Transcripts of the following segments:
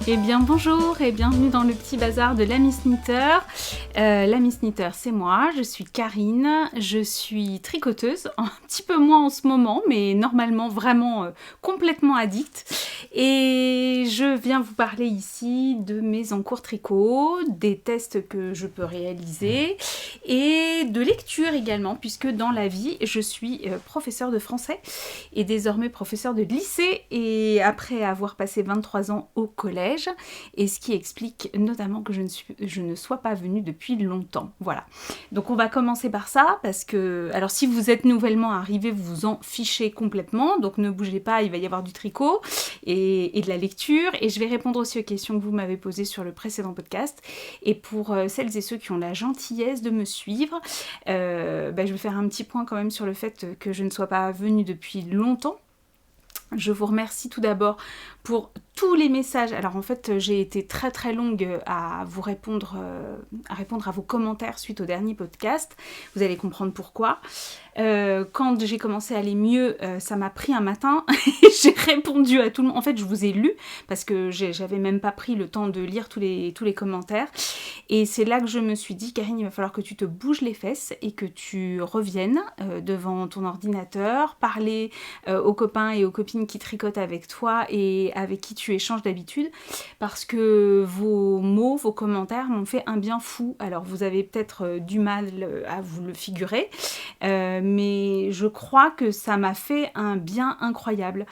Eh bien bonjour et bienvenue dans le petit bazar de la Miss Knitter. La Miss Knitter, c'est moi, je suis Karine, je suis tricoteuse, un petit peu moins en ce moment, mais normalement vraiment complètement addict. Et je viens vous parler ici de mes encours tricot, des tests que je peux réaliser et de lecture également, puisque dans la vie, je suis professeure de français et désormais professeure de lycée, et après avoir passé 23 ans au collège, et ce qui explique notamment que je ne sois pas venue depuis longtemps. Voilà. Donc on va commencer par ça, parce que, alors si vous êtes nouvellement arrivé, vous vous en fichez complètement, donc ne bougez pas, il va y avoir du tricot et de la lecture, et je vais répondre aussi aux questions que vous m'avez posées sur le précédent podcast. Et pour celles et ceux qui ont la gentillesse de me suivre, je vais faire un petit point quand même sur le fait que je ne sois pas venue depuis longtemps. Je vous remercie tout d'abord pour tous les messages. Alors en fait, j'ai été très très longue à vous répondre, à vos commentaires suite au dernier podcast. Vous allez comprendre pourquoi. Quand j'ai commencé à aller mieux, ça m'a pris un matin et j'ai répondu à tout le monde. En fait, je vous ai lu parce que j'avais même pas pris le temps de lire tous les commentaires. Et c'est là que je me suis dit, Karine, il va falloir que tu te bouges les fesses et que tu reviennes devant ton ordinateur, parler aux copains et aux copines qui tricotent avec toi et avec qui tu échanges d'habitude, parce que vos mots, vos commentaires m'ont fait un bien fou. Alors vous avez peut-être du mal à vous le figurer, mais je crois que ça m'a fait un bien incroyable.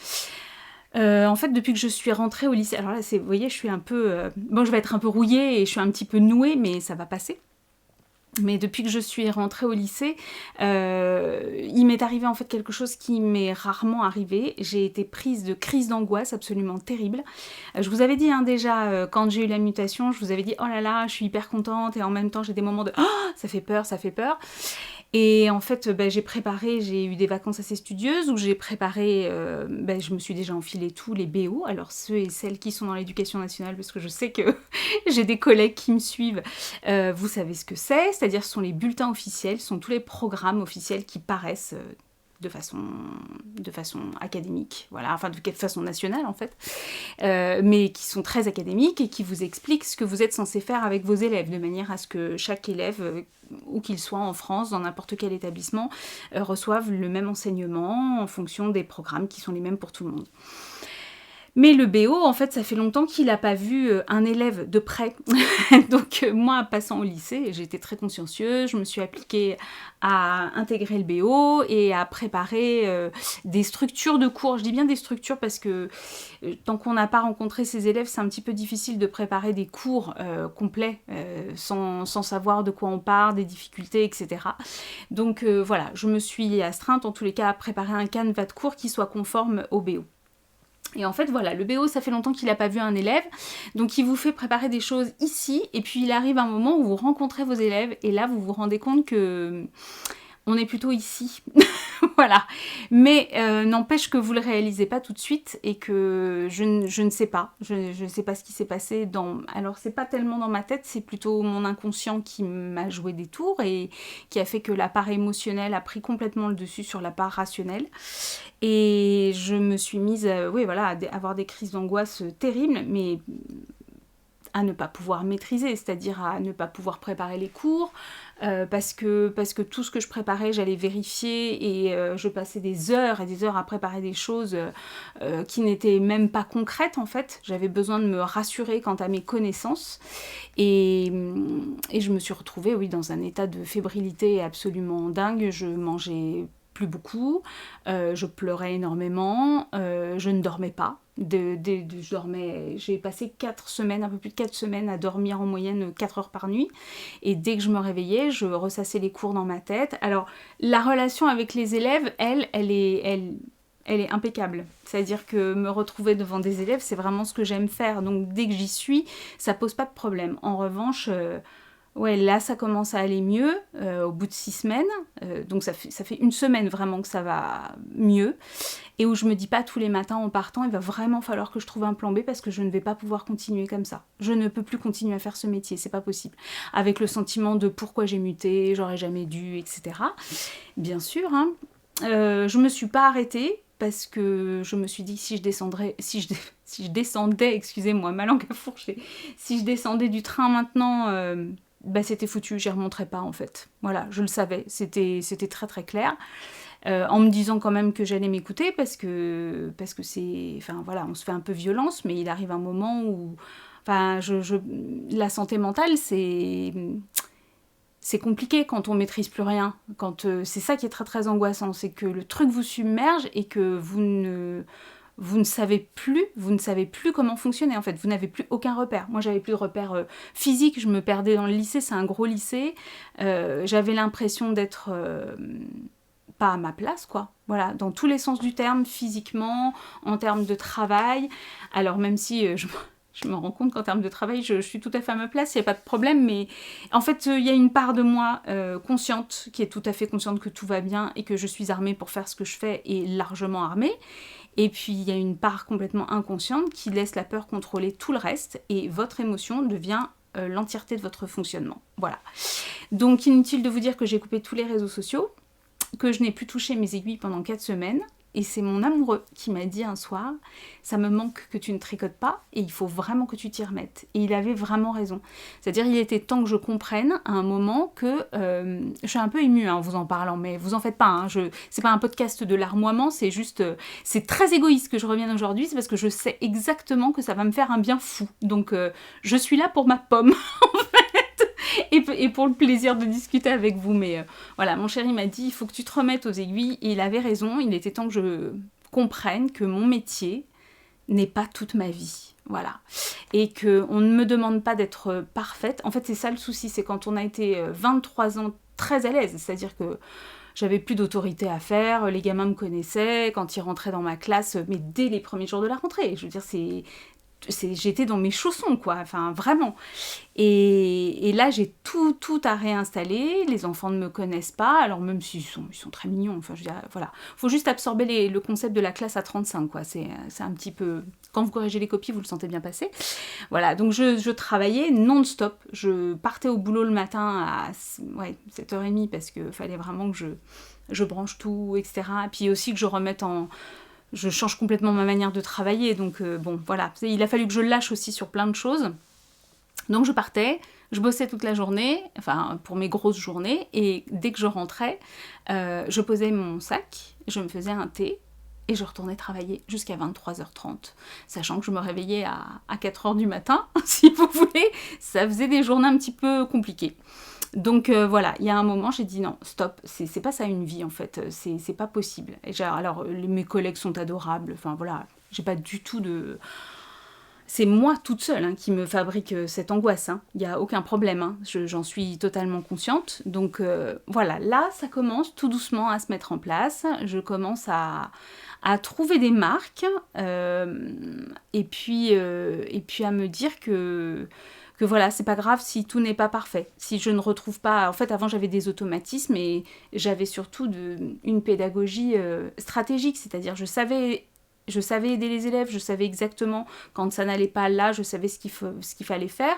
En fait, depuis que je suis rentrée au lycée, alors là, vous voyez, je suis un peu... je vais être un peu rouillée et je suis un petit peu nouée, mais ça va passer. Mais depuis que je suis rentrée au lycée, il m'est arrivé en fait quelque chose qui m'est rarement arrivé. J'ai été prise de crise d'angoisse absolument terrible. Je vous avais dit déjà, quand j'ai eu la mutation, je vous avais dit « Oh là là, je suis hyper contente » et en même temps j'ai des moments de « Oh, ça fait peur, ça fait peur ». Et en fait, j'ai eu des vacances assez studieuses où j'ai préparé, je me suis déjà enfilé tous les BO. Alors ceux et celles qui sont dans l'éducation nationale, parce que je sais que j'ai des collègues qui me suivent, vous savez ce que c'est-à-dire ce sont les bulletins officiels, ce sont tous les programmes officiels qui paraissent de façon académique, voilà, enfin de façon nationale en fait, mais qui sont très académiques et qui vous expliquent ce que vous êtes censé faire avec vos élèves, de manière à ce que chaque élève, où qu'il soit en France, dans n'importe quel établissement, reçoive le même enseignement en fonction des programmes qui sont les mêmes pour tout le monde. Mais le BO, en fait, ça fait longtemps qu'il n'a pas vu un élève de près. Donc moi, passant au lycée, j'ai été très consciencieuse, je me suis appliquée à intégrer le BO et à préparer des structures de cours. Je dis bien des structures parce que tant qu'on n'a pas rencontré ces élèves, c'est un petit peu difficile de préparer des cours complets sans savoir de quoi on parle, des difficultés, etc. Donc voilà, je me suis astreinte en tous les cas à préparer un canevas de cours qui soit conforme au BO. Et en fait, voilà, le BO, ça fait longtemps qu'il n'a pas vu un élève, donc il vous fait préparer des choses ici, et puis il arrive un moment où vous rencontrez vos élèves, et là, vous vous rendez compte que on est plutôt ici. Voilà. Mais n'empêche que vous ne le réalisez pas tout de suite, et que je ne sais pas. Je ne sais pas ce qui s'est passé dans... Alors, c'est pas tellement dans ma tête, c'est plutôt mon inconscient qui m'a joué des tours, et qui a fait que la part émotionnelle a pris complètement le dessus sur la part rationnelle. Et je me suis mise à avoir des crises d'angoisse terribles, mais à ne pas pouvoir maîtriser, c'est-à-dire à ne pas pouvoir préparer les cours, parce que tout ce que je préparais, j'allais vérifier, et je passais des heures et des heures à préparer des choses qui n'étaient même pas concrètes en fait. J'avais besoin de me rassurer quant à mes connaissances, et je me suis retrouvée dans un état de fébrilité absolument dingue. Je mangeais plus beaucoup, je pleurais énormément, je ne dormais pas. J'ai passé 4 semaines, un peu plus de 4 semaines à dormir en moyenne 4 heures par nuit, et dès que je me réveillais, je ressassais les cours dans ma tête. Alors la relation avec les élèves, elle est impeccable, c'est-à-dire que me retrouver devant des élèves, c'est vraiment ce que j'aime faire, donc dès que j'y suis, ça pose pas de problème. En revanche, là ça commence à aller mieux, au bout de 6 semaines, donc ça fait une semaine vraiment que ça va mieux, et où je me dis pas tous les matins en partant, il va vraiment falloir que je trouve un plan B parce que je ne vais pas pouvoir continuer comme ça. Je ne peux plus continuer à faire ce métier, c'est pas possible. Avec le sentiment de pourquoi j'ai muté, j'aurais jamais dû, etc. Bien sûr, je me suis pas arrêtée, parce que je me suis dit que si je descendais, excusez-moi, ma langue a fourché, si je descendais du train maintenant, c'était foutu, j'y remonterais pas en fait. Voilà, je le savais, c'était très très clair. En me disant quand même que j'allais m'écouter parce que c'est... Enfin voilà, on se fait un peu violence, mais il arrive un moment où... Enfin, la santé mentale, c'est compliqué quand on maîtrise plus rien. C'est ça qui est très très angoissant, c'est que le truc vous submerge et que vous ne savez plus comment fonctionner en fait, vous n'avez plus aucun repère. Moi j'avais plus de repère physique, je me perdais dans le lycée, c'est un gros lycée, j'avais l'impression d'être pas à ma place quoi, voilà, dans tous les sens du terme, physiquement, en termes de travail, alors même si je me rends compte qu'en termes de travail, je suis tout à fait à ma place, il n'y a pas de problème, mais en fait, il y a une part de moi consciente, qui est tout à fait consciente que tout va bien et que je suis armée pour faire ce que je fais et largement armée. Et puis, il y a une part complètement inconsciente qui laisse la peur contrôler tout le reste et votre émotion devient l'entièreté de votre fonctionnement. Voilà. Donc, inutile de vous dire que j'ai coupé tous les réseaux sociaux, que je n'ai plus touché mes aiguilles pendant 4 semaines. Et c'est mon amoureux qui m'a dit un soir, ça me manque que tu ne tricotes pas et il faut vraiment que tu t'y remettes. Et il avait vraiment raison. C'est-à-dire il était temps que je comprenne à un moment que... je suis un peu émue en vous en parlant, mais vous en faites pas. Hein, c'est pas un podcast de larmoiement, c'est juste... c'est très égoïste que je revienne aujourd'hui, c'est parce que je sais exactement que ça va me faire un bien fou. Donc je suis là pour ma pomme, en fait. Et pour le plaisir de discuter avec vous, mais voilà, mon chéri m'a dit, il faut que tu te remettes aux aiguilles, et il avait raison, il était temps que je comprenne que mon métier n'est pas toute ma vie, voilà, et qu'on ne me demande pas d'être parfaite, en fait c'est ça le souci, c'est quand on a été 23 ans très à l'aise, c'est-à-dire que j'avais plus d'autorité à faire, les gamins me connaissaient, quand ils rentraient dans ma classe, mais dès les premiers jours de la rentrée, je veux dire, j'étais dans mes chaussons quoi, enfin vraiment. Et là j'ai tout à réinstaller, les enfants ne me connaissent pas, alors même s'ils sont très mignons, enfin je veux dire, voilà. Faut juste absorber le concept de la classe à 35 quoi, c'est un petit peu... Quand vous corrigez les copies, vous le sentez bien passer. Voilà, donc je travaillais non-stop, je partais au boulot le matin à 7h30 parce qu'il fallait vraiment que je branche tout, etc. Et puis aussi que je remette en... Je change complètement ma manière de travailler, donc bon, voilà. Il a fallu que je lâche aussi sur plein de choses. Donc je partais, je bossais toute la journée, enfin pour mes grosses journées, et dès que je rentrais, je posais mon sac, je me faisais un thé, et je retournais travailler jusqu'à 23h30, sachant que je me réveillais à 4h du matin, si vous voulez, ça faisait des journées un petit peu compliquées. Donc voilà, il y a un moment, j'ai dit non, stop, c'est pas ça une vie en fait, c'est pas possible. Alors, mes collègues sont adorables, enfin voilà, j'ai pas du tout de... C'est moi toute seule hein, qui me fabrique cette angoisse, hein. Il n'y a aucun problème, hein. J'en suis totalement consciente. Donc voilà, là ça commence tout doucement à se mettre en place, je commence à trouver des marques, et puis à me dire que voilà, c'est pas grave si tout n'est pas parfait, si je ne retrouve pas... En fait, avant, j'avais des automatismes et j'avais surtout une pédagogie stratégique, c'est-à-dire je savais aider les élèves, je savais exactement quand ça n'allait pas là, je savais ce qu'il fallait faire,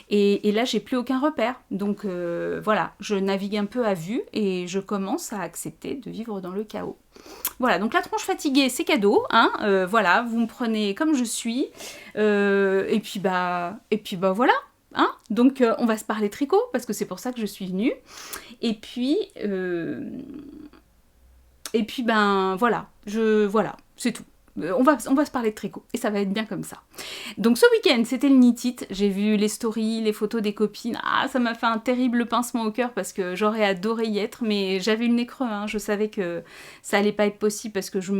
et là, j'ai plus aucun repère. Donc voilà, je navigue un peu à vue et je commence à accepter de vivre dans le chaos. Voilà, donc la tronche fatiguée, c'est cadeau, hein, voilà, vous me prenez comme je suis, et puis bah voilà, hein, donc on va se parler tricot, parce que c'est pour ça que je suis venue, et puis ben voilà, voilà, c'est tout. On va se parler de tricot, et ça va être bien comme ça. Donc ce week-end, c'était le knit-it, j'ai vu les stories, les photos des copines, ça m'a fait un terrible pincement au cœur, parce que j'aurais adoré y être, mais j'avais le nez creux, hein. Je savais que ça allait pas être possible, parce que je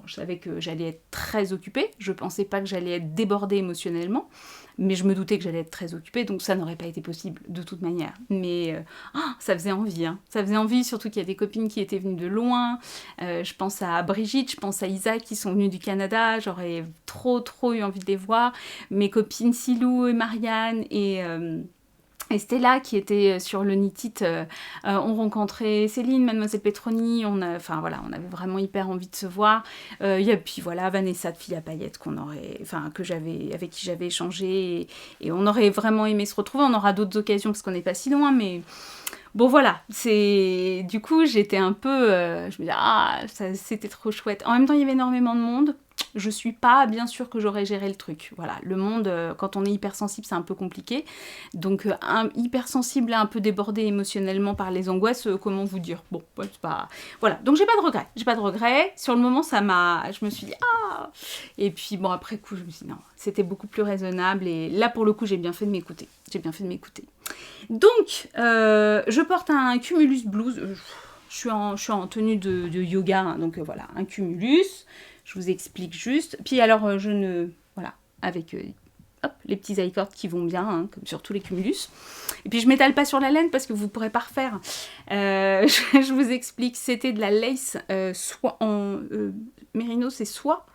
savais que j'allais être très occupée, je pensais pas que j'allais être débordée émotionnellement, mais je me doutais que j'allais être très occupée, donc ça n'aurait pas été possible de toute manière. Mais ça faisait envie, hein. Ça faisait envie, surtout qu'il y a des copines qui étaient venues de loin. Je pense à Brigitte, je pense à Isa qui sont venues du Canada. J'aurais trop eu envie de les voir. Mes copines Silou et Marianne et Et Stella qui était sur le Knit It, on rencontrait Céline, Mademoiselle Petroni, enfin voilà, on avait vraiment hyper envie de se voir. Il y a puis voilà Vanessa de Fille à Paillettes avec qui j'avais échangé et on aurait vraiment aimé se retrouver. On aura d'autres occasions parce qu'on n'est pas si loin, mais bon voilà, du coup j'étais un peu, je me disais c'était trop chouette. En même temps il y avait énormément de monde. Je suis pas bien sûre que j'aurais géré le truc. Voilà, le monde, quand on est hypersensible, c'est un peu compliqué. Donc, hypersensible et un peu débordé émotionnellement par les angoisses, comment vous dire? Bon, ouais, c'est pas... Voilà, donc j'ai pas de regrets. J'ai pas de regrets. Sur le moment, je me suis dit, ah! Et puis, bon, après coup, je me suis dit, non, c'était beaucoup plus raisonnable. Et là, pour le coup, j'ai bien fait de m'écouter. Donc, je porte un Cumulus Blues. Je suis en tenue de yoga, hein, donc voilà, un Cumulus. Je vous explique juste. Puis alors, voilà, avec les petits i-cords qui vont bien, hein, comme sur tous les Cumulus. Et puis, je m'étale pas sur la laine parce que vous ne pourrez pas refaire. Je vous explique, c'était de la lace soie en mérino, c'est soie.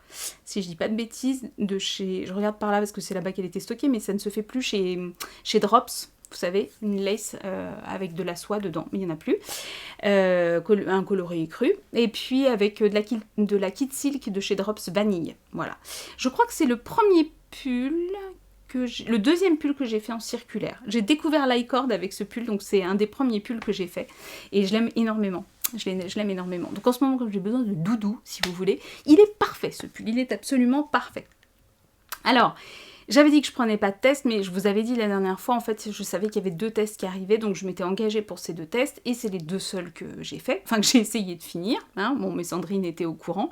Si je dis pas de bêtises, je regarde par là parce que c'est là-bas qu'elle était stockée, mais ça ne se fait plus chez Drops. Vous savez, une lace avec de la soie dedans, mais il n'y en a plus. Un coloris cru. Et puis avec de la Kid Silk de chez Drops Vanille. Voilà. Je crois que c'est le deuxième pull que j'ai fait en circulaire. J'ai découvert l'i-cord avec ce pull, donc c'est un des premiers pulls que j'ai fait. Et je l'aime énormément. Je l'aime énormément. Donc en ce moment, comme j'ai besoin de doudou, si vous voulez, il est parfait ce pull. Il est absolument parfait. Alors... J'avais dit que je prenais pas de test, mais je vous avais dit la dernière fois, en fait, je savais qu'il y avait 2 tests qui arrivaient, donc je m'étais engagée pour ces 2 tests, et c'est les 2 seuls que j'ai fait, enfin que j'ai essayé de finir, hein. Bon, mais Sandrine était au courant.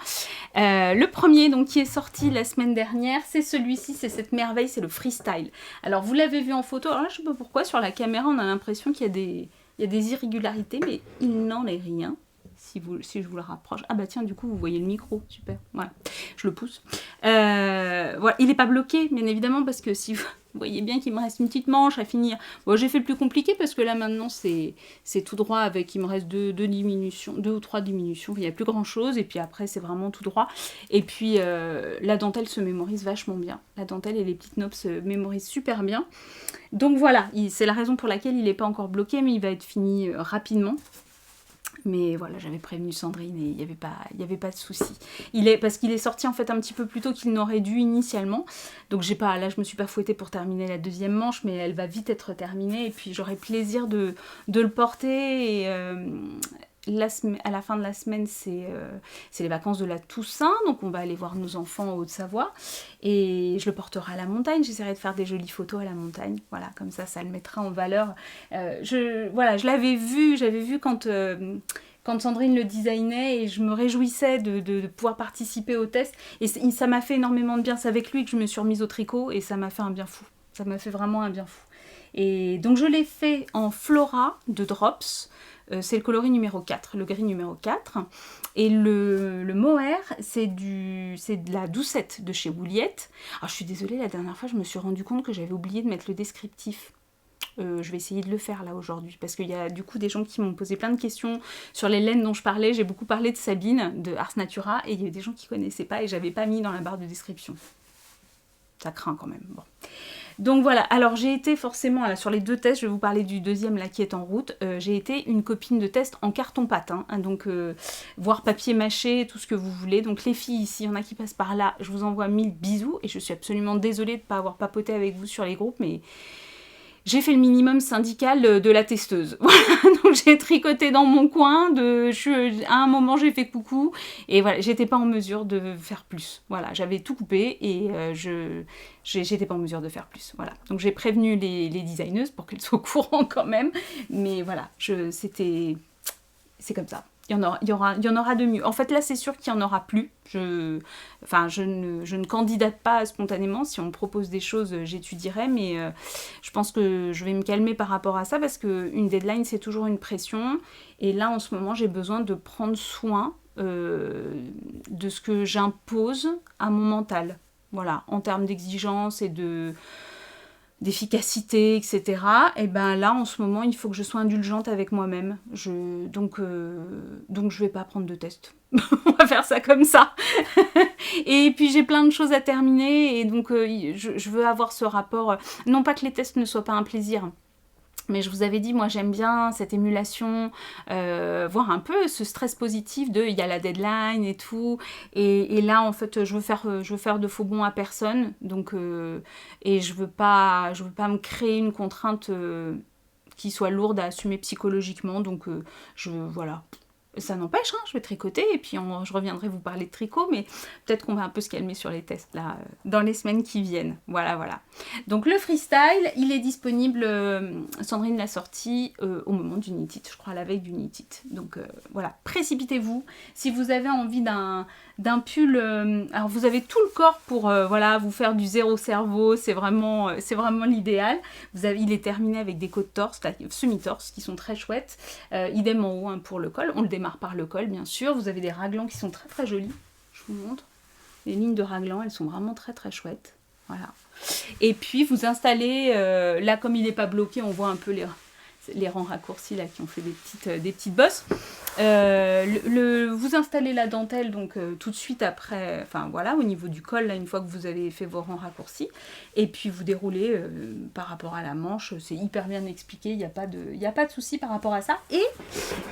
Le premier, donc, qui est sorti la semaine dernière, c'est celui-ci, c'est cette merveille, c'est le freestyle. Alors, vous l'avez vu en photo, alors là, je sais pas pourquoi, sur la caméra, on a l'impression qu'il y a des irrégularités, mais il n'en est rien. Si je vous le rapproche. Ah bah tiens, du coup, vous voyez le micro. Super. Voilà. Je le pousse. Voilà. Il n'est pas bloqué, bien évidemment, parce que si vous voyez bien qu'il me reste une petite manche à finir. Bon, j'ai fait le plus compliqué parce que là, maintenant, c'est tout droit avec... Il me reste 2 ou 3 diminutions. Il n'y a plus grand-chose. Et puis après, c'est vraiment tout droit. Et puis, la dentelle se mémorise vachement bien. La dentelle et les petites nops se mémorisent super bien. Donc voilà, c'est la raison pour laquelle il n'est pas encore bloqué, mais il va être fini rapidement. Mais voilà, j'avais prévenu Sandrine et il n'y avait pas de souci. Parce qu'il est sorti en fait un petit peu plus tôt qu'il n'aurait dû initialement. Donc là je me suis pas fouettée pour terminer la deuxième manche, mais elle va vite être terminée. Et puis j'aurai plaisir de le porter. Et à la fin de la semaine, c'est les vacances de la Toussaint. Donc on va aller voir nos enfants en Haute-Savoie. Et je le porterai à la montagne. J'essaierai de faire des jolies photos à la montagne. Voilà, comme ça le mettra en valeur. J'avais vu quand Sandrine le designait et je me réjouissais de pouvoir participer au test. Et ça m'a fait énormément de bien. C'est avec lui que je me suis remise au tricot et ça m'a fait un bien fou. Ça m'a fait vraiment un bien fou. Et donc je l'ai fait en Flora de Drops. C'est le coloris numéro 4, le gris numéro 4. Et le mohair, c'est de la doucette de chez Wouliette. Alors je suis désolée, la dernière fois, je me suis rendu compte que j'avais oublié de mettre le descriptif. Je vais essayer de le faire là aujourd'hui, parce qu'il y a du coup des gens qui m'ont posé plein de questions sur les laines dont je parlais. J'ai beaucoup parlé de Sabine, de Ars Natura, et il y a des gens qui ne connaissaient pas et j'avais pas mis dans la barre de description. Ça craint quand même, bon. Donc voilà, alors j'ai été forcément, là, sur les 2 tests, je vais vous parler du deuxième là qui est en route, j'ai été une copine de test en carton-pâte, hein, donc voire papier mâché, tout ce que vous voulez. Donc les filles ici, il y en a qui passent par là, je vous envoie 1000 bisous, et je suis absolument désolée de ne pas avoir papoté avec vous sur les groupes, mais... J'ai fait le minimum syndical de la testeuse. Voilà, donc j'ai tricoté dans mon coin. À un moment, j'ai fait coucou. Et voilà, j'étais pas en mesure de faire plus. Voilà, j'avais tout coupé et j'étais pas en mesure de faire plus. Voilà, donc j'ai prévenu les designeuses pour qu'elles soient au courant quand même. Mais voilà, c'est comme ça. Il y en aura de mieux. En fait, là, c'est sûr qu'il n'y en aura plus. Je ne candidate pas spontanément. Si on me propose des choses, j'étudierai. Mais je pense que je vais me calmer par rapport à ça parce qu'une deadline, c'est toujours une pression. Et là, en ce moment, j'ai besoin de prendre soin de ce que j'impose à mon mental. Voilà, en termes d'exigence et d'efficacité, etc. Et ben là, en ce moment, il faut que je sois indulgente avec moi-même. Donc je vais pas prendre de test. On va faire ça comme ça. Et puis, j'ai plein de choses à terminer. Et donc, je veux avoir ce rapport... Non pas que les tests ne soient pas un plaisir. Mais je vous avais dit, moi j'aime bien cette émulation, voir un peu ce stress positif de il y a la deadline et tout. Et là en fait je veux faire de faux bons à personne. Donc, et je veux pas me créer une contrainte qui soit lourde à assumer psychologiquement. Donc voilà. Ça n'empêche, hein, je vais tricoter et puis je reviendrai vous parler de tricot, mais peut-être qu'on va un peu se calmer sur les tests là dans les semaines qui viennent. Voilà, voilà. Donc le freestyle, il est disponible, Sandrine l'a sorti au moment du Knit It, je crois à la veille du Knit It. Donc voilà, précipitez-vous. Si vous avez envie d'un pull, alors vous avez tout le corps pour voilà, vous faire du zéro cerveau, c'est vraiment l'idéal. Il est terminé avec des côtes torse, semi-torse qui sont très chouettes. Idem en haut hein, pour le col, on le démarre par le col bien sûr. Vous avez des raglans qui sont très très jolis, je vous montre. Les lignes de raglan, elles sont vraiment très très chouettes. Voilà. Et puis vous installez, là comme il n'est pas bloqué, on voit un peu les rangs raccourcis là qui ont fait des petites bosses. Vous installez la dentelle donc tout de suite après, enfin voilà, au niveau du col, là, une fois que vous avez fait vos rangs raccourcis, et puis vous déroulez par rapport à la manche, c'est hyper bien expliqué, il n'y a pas de souci par rapport à ça. Et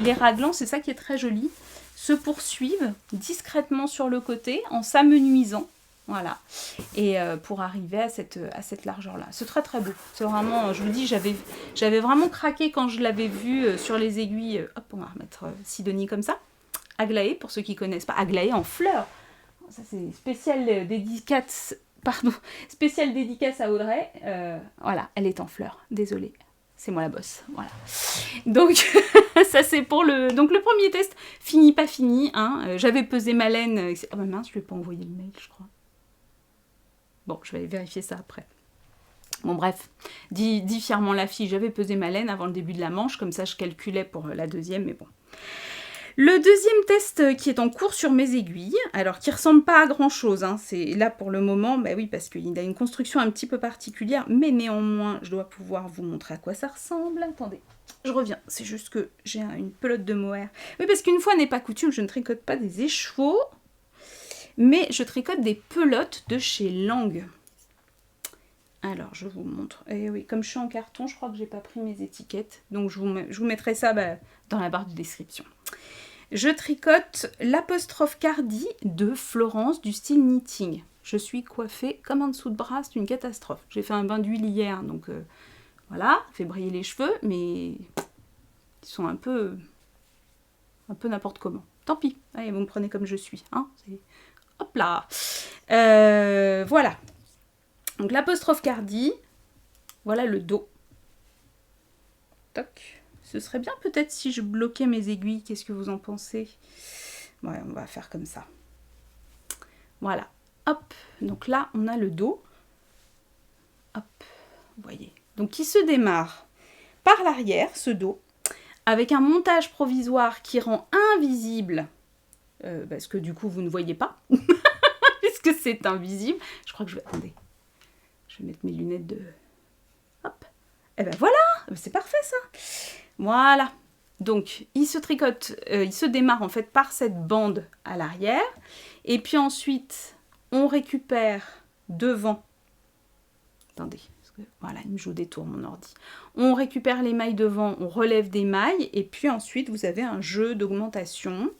les raglans, c'est ça qui est très joli, se poursuivent discrètement sur le côté en s'amenuisant. Voilà, et pour arriver à cette largeur-là. C'est très très beau. C'est vraiment, je vous dis, j'avais vraiment craqué quand je l'avais vu sur les aiguilles. Hop, on va remettre Sidonie comme ça. Aglaé, pour ceux qui ne connaissent pas. Aglaé en fleurs. Ça, c'est spécial dédicace à Audrey. Voilà, elle est en fleurs. Désolée. C'est moi la bosse. Voilà. Donc, ça c'est pour le... Donc, le premier test, fini, pas fini. Hein. J'avais pesé ma laine. Oh, bah mince, je ne lui ai pas envoyé le mail, je crois. Bon, je vais vérifier ça après. Bon, bref, dit fièrement la fille, j'avais pesé ma laine avant le début de la manche, comme ça je calculais pour la deuxième, mais bon. Le deuxième test qui est en cours sur mes aiguilles, alors qui ressemble pas à grand chose, hein, c'est là pour le moment, bah oui, parce qu'il a une construction un petit peu particulière, mais néanmoins, je dois pouvoir vous montrer à quoi ça ressemble. Attendez, je reviens, c'est juste que j'ai une pelote de mohair. Oui, parce qu'une fois n'est pas coutume, je ne tricote pas des échevaux, mais je tricote des pelotes de chez Lang. Alors, je vous montre. Et oui, comme je suis en carton, je crois que j'ai pas pris mes étiquettes. Donc, je vous mettrai ça dans la barre de description. Je tricote l'apostrophe Cardi de Florence du style knitting. Je suis coiffée comme un dessous de bras, c'est une catastrophe. J'ai fait un bain d'huile hier, donc voilà, fait briller les cheveux, mais ils sont un peu n'importe comment. Tant pis, allez, vous me prenez comme je suis. Hein, hop là. Voilà. Donc l'apostrophe Cardi. Voilà le dos. Toc. Ce serait bien peut-être si je bloquais mes aiguilles. Qu'est-ce que vous en pensez? Ouais, on va faire comme ça. Voilà. Hop. Donc là, on a le dos. Hop. Vous voyez. Donc il se démarre par l'arrière, ce dos, avec un montage provisoire qui rend invisible, parce que du coup, vous ne voyez pas, puisque c'est invisible. Je crois que je vais... Attendez. Je vais mettre mes lunettes de... Hop. Et ben voilà, c'est parfait ça. Voilà. Donc, il se tricote, il se démarre en fait par cette bande à l'arrière. Et puis ensuite, on récupère devant. Attendez, parce que, voilà, il me joue des tours mon ordi. On récupère les mailles devant, on relève des mailles. Et puis ensuite, vous avez un jeu d'augmentation.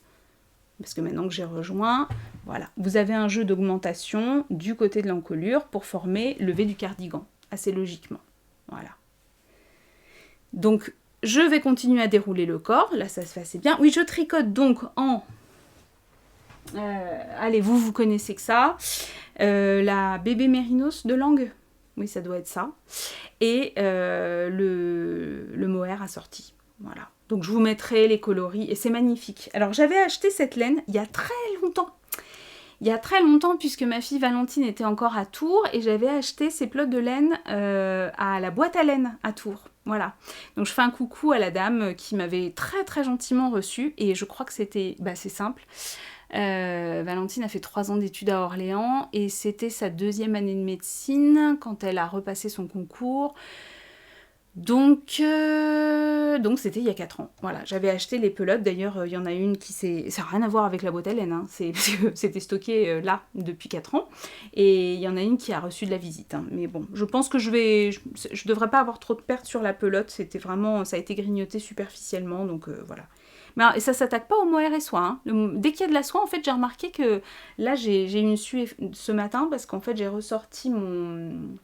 Parce que maintenant que j'ai rejoint, voilà. Vous avez un jeu d'augmentation du côté de l'encolure pour former le V du cardigan, assez logiquement. Voilà. Donc, je vais continuer à dérouler le corps. Là, ça se fait assez bien. Oui, je tricote donc en... allez, vous connaissez que ça. La bébé mérinos de Lang. Oui, ça doit être ça. Et le mohair assorti. Voilà. Donc, je vous mettrai les coloris. Et c'est magnifique. Alors, j'avais acheté cette laine il y a très longtemps. Il y a très longtemps, puisque ma fille Valentine était encore à Tours. Et j'avais acheté ces pelotes de laine à la boîte à laine à Tours. Voilà. Donc, je fais un coucou à la dame qui m'avait très, très gentiment reçue. Et je crois que c'était... Bah, c'est simple. Valentine a fait 3 ans d'études à Orléans. Et c'était sa 2e année de médecine quand elle a repassé son concours. Donc c'était il y a 4 ans. Voilà, j'avais acheté les pelotes. D'ailleurs, il y en a une qui s'est... Ça n'a rien à voir avec la boîte à laine, hein. C'est parce que c'était stocké là depuis 4 ans. Et il y en a une qui a reçu de la visite, hein. Mais bon, je pense que je devrais pas avoir trop de pertes sur la pelote. C'était vraiment... Ça a été grignoté superficiellement, donc voilà. Mais ça s'attaque pas au mohair et soie, hein. Dès qu'il y a de la soie, en fait, j'ai remarqué que... Là, j'ai eu une suie ce matin parce qu'en fait, j'ai ressorti mon...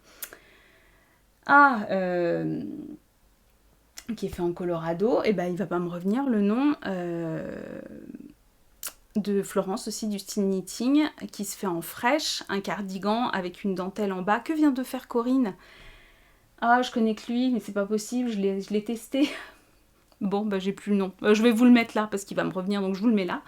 qui est fait en Colorado, et ben il va pas me revenir le nom de Florence aussi, du style knitting, qui se fait en fraîche, un cardigan avec une dentelle en bas. Que vient de faire Corinne? Ah, je connais que lui, mais c'est pas possible, je l'ai testé. Bon, bah j'ai plus le nom. Je vais vous le mettre là, parce qu'il va me revenir, donc je vous le mets là.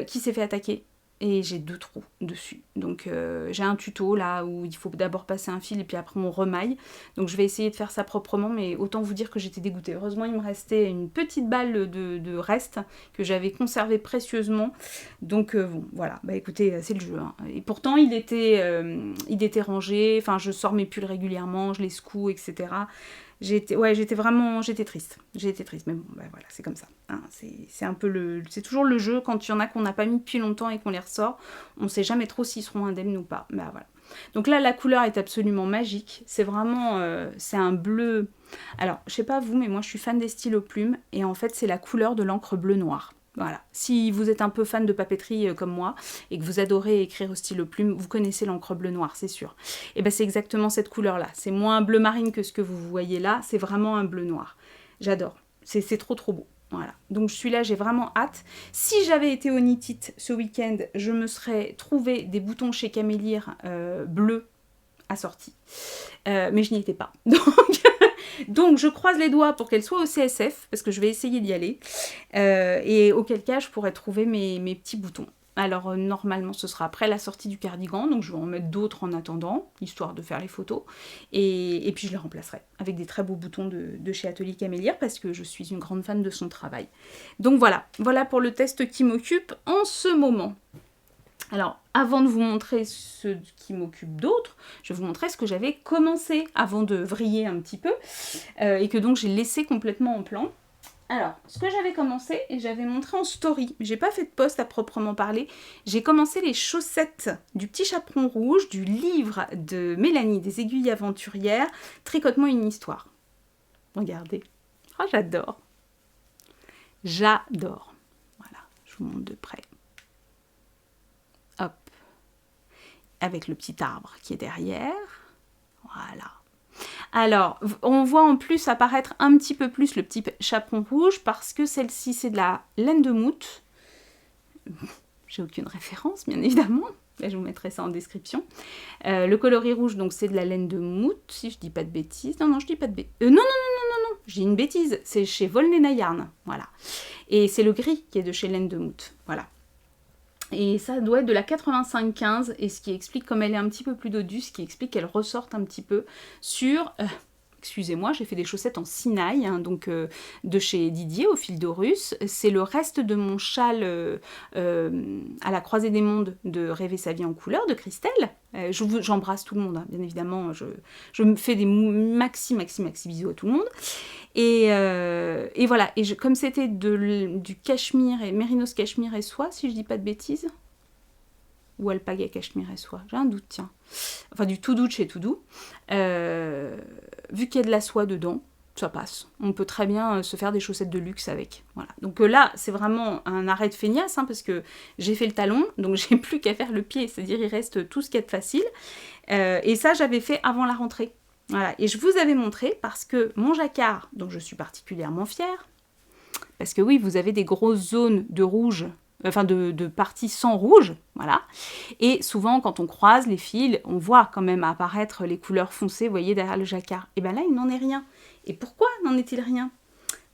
Qui s'est fait attaquer. Et j'ai 2 trous dessus. Donc j'ai un tuto là où il faut d'abord passer un fil et puis après on remaille. Donc je vais essayer de faire ça proprement, mais autant vous dire que j'étais dégoûtée. Heureusement il me restait une petite balle de reste que j'avais conservée précieusement. Donc bon, voilà, bah écoutez, c'est le jeu, hein. Et pourtant il était rangé, enfin je sors mes pulls régulièrement, je les secoue, etc. J'étais triste. Mais bon, bah voilà, c'est comme ça, hein. C'est un peu c'est toujours le jeu, quand il y en a qu'on n'a pas mis depuis longtemps et qu'on les ressort, on ne sait jamais trop s'ils seront indemnes ou pas. Bah voilà. Donc là, la couleur est absolument magique. C'est vraiment, c'est un bleu. Alors, je sais pas vous, mais moi je suis fan des stylos plumes, et en fait c'est la couleur de l'encre bleu-noir. Voilà. Si vous êtes un peu fan de papeterie comme moi et que vous adorez écrire au stylo plume, vous connaissez l'encre bleu noir, c'est sûr. Et ben c'est exactement cette couleur-là. C'est moins bleu marine que ce que vous voyez là, c'est vraiment un bleu noir. J'adore. C'est trop trop beau. Voilà. Donc je suis là, j'ai vraiment hâte. Si j'avais été au Knit It ce week-end, je me serais trouvé des boutons chez Camélire bleus assortis. Mais je n'y étais pas. Donc je croise les doigts pour qu'elle soit au CSF, parce que je vais essayer d'y aller, et auquel cas je pourrais trouver mes petits boutons. Alors normalement ce sera après la sortie du cardigan, donc je vais en mettre d'autres en attendant, histoire de faire les photos, et puis je les remplacerai avec des très beaux boutons de chez Atelier Camélire, parce que je suis une grande fan de son travail. Donc voilà pour le test qui m'occupe en ce moment. Alors, avant de vous montrer ce qui m'occupe d'autres, je vais vous montrer ce que j'avais commencé avant de vriller un petit peu, et que donc j'ai laissé complètement en plan. Alors, ce que j'avais commencé, et j'avais montré en story, j'ai pas fait de post à proprement parler, j'ai commencé les chaussettes du petit chaperon rouge du livre de Mélanie des aiguilles aventurières, Tricotement une histoire. Regardez. Oh, j'adore. J'adore. Voilà, je vous montre de près. Hop. Avec le petit arbre qui est derrière. Voilà. Alors, on voit en plus apparaître un petit peu plus le petit chaperon rouge parce que celle-ci, c'est de la laine de moute. J'ai aucune référence, bien évidemment. Là, je vous mettrai ça en description. Le coloris rouge, donc, c'est de la laine de moute, si je dis pas de bêtises. Non, je dis pas de bêtises. Non, je dis une bêtise. C'est chez Volnena Yarn, voilà. Et c'est le gris qui est de chez Laine de Moute, voilà. Et ça doit être de la 85-15, et ce qui explique, comme elle est un petit peu plus dodue, ce qui explique qu'elle ressorte un petit peu sur... excusez-moi, j'ai fait des chaussettes en sinaï, hein, donc de chez Didier, au fil de russe. C'est le reste de mon châle à la croisée des mondes de Rêver sa vie en couleur, de Christelle. J'embrasse tout le monde, hein, bien évidemment. Je me fais des maxi bisous à tout le monde. Et voilà, et comme c'était du cachemire, et mérinos cachemire et soie, si je dis pas de bêtises, ou alpaga cachemire et soie, j'ai un doute, tiens. Enfin, du tout doux de chez tout doux. Vu qu'il y a de la soie dedans, ça passe. On peut très bien se faire des chaussettes de luxe avec. Voilà. Donc là, c'est vraiment un arrêt de feignasse, hein, parce que j'ai fait le talon, donc j'ai plus qu'à faire le pied, c'est-à-dire il reste tout ce qu'il y a de facile. Et ça, j'avais fait avant la rentrée. Voilà. Et je vous avais montré parce que mon jacquard, dont je suis particulièrement fière, parce que oui, vous avez des grosses zones de rouge, enfin de parties sans rouge, voilà. Et souvent, quand on croise les fils, on voit quand même apparaître les couleurs foncées, vous voyez, derrière le jacquard. Et bien là, il n'en est rien. Et pourquoi n'en est-il rien?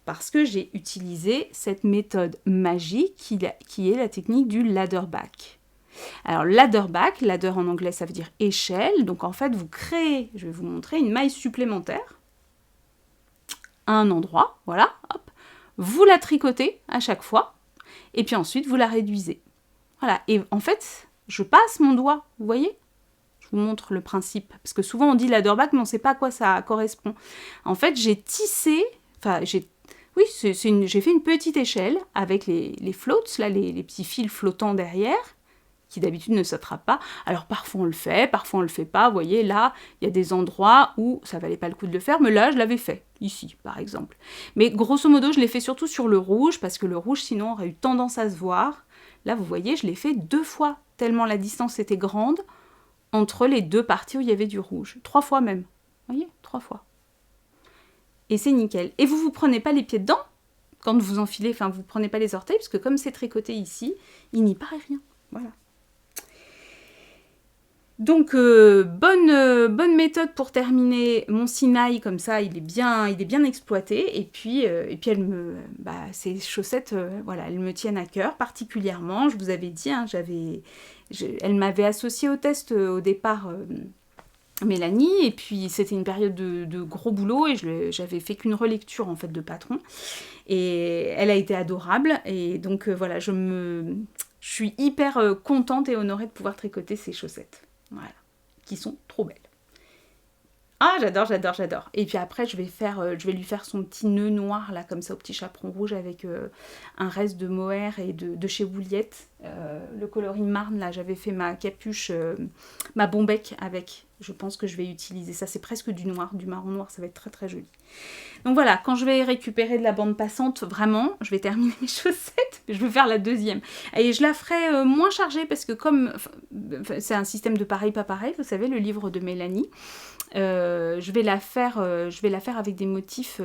Parce que j'ai utilisé cette méthode magique qui est la technique du ladder back. Alors, ladder back, ladder en anglais, ça veut dire échelle. Donc, en fait, vous créez, je vais vous montrer, une maille supplémentaire à un endroit, voilà, hop. Vous la tricotez à chaque fois. Et puis ensuite, vous la réduisez. Voilà. Et en fait, je passe mon doigt, vous voyez? Je vous montre le principe. Parce que souvent on dit ladderback, mais on ne sait pas à quoi ça correspond. En fait, j'ai tissé... Enfin, j'ai fait une petite échelle avec les floats, là, les petits fils flottants derrière, qui d'habitude ne s'attrapent pas. Alors parfois on le fait, parfois on le fait pas. Vous voyez, là, il y a des endroits où ça valait pas le coup de le faire, mais là, je l'avais fait, ici, par exemple. Mais grosso modo, je l'ai fait surtout sur le rouge, parce que le rouge, sinon, aurait eu tendance à se voir. Là, vous voyez, je l'ai fait 2 fois, tellement la distance était grande entre les 2 parties où il y avait du rouge. 3 fois même. Vous voyez, 3 fois. Et c'est nickel. Et vous prenez pas les pieds dedans quand vous enfilez, enfin, vous prenez pas les orteils, parce que comme c'est tricoté ici, il n'y paraît rien. Voilà. Donc, bonne méthode pour terminer mon Sinaï, comme ça, il est bien exploité. Et puis ces chaussettes, voilà, elles me tiennent à cœur particulièrement. Je vous avais dit, hein, elle m'avait associée au test au départ, Mélanie, et puis c'était une période de gros boulot, et j'avais fait qu'une relecture, en fait, de patron. Et elle a été adorable, et donc, voilà, je suis hyper contente et honorée de pouvoir tricoter ces chaussettes. Voilà, qui sont trop belles. Ah, j'adore. Et puis après, je vais lui faire son petit nœud noir, là, comme ça, au petit chaperon rouge, avec un reste de mohair et de chez Wouliette. Le coloris marne, là, j'avais fait ma capuche, ma bombec avec. Je pense que je vais utiliser ça. C'est presque du noir, du marron noir, ça va être très très joli. Donc voilà, quand je vais récupérer de la bande passante, vraiment, je vais terminer mes chaussettes, je vais faire la deuxième. Et je la ferai moins chargée, parce que comme c'est un système de pareil pas pareil, vous savez, le livre de Mélanie, je vais la faire avec des motifs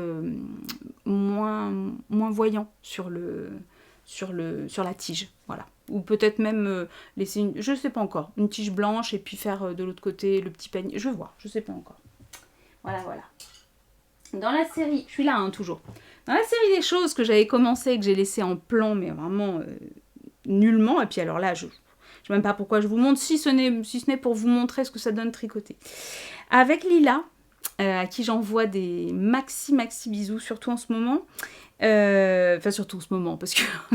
moins voyants sur la tige, voilà. Ou peut-être même laisser je sais pas encore, une tige blanche et puis faire de l'autre côté le petit panier, je vois, je sais pas encore. Voilà. Dans la série, je suis là, hein, toujours. Dans la série des choses que j'avais commencé et que j'ai laissé en plan, mais vraiment nullement, et puis alors là, je ne sais même pas pourquoi je vous montre, si ce n'est pour vous montrer ce que ça donne tricoter. Avec Lila, à qui j'envoie des maxi bisous, surtout en ce moment. Enfin, surtout en ce moment, parce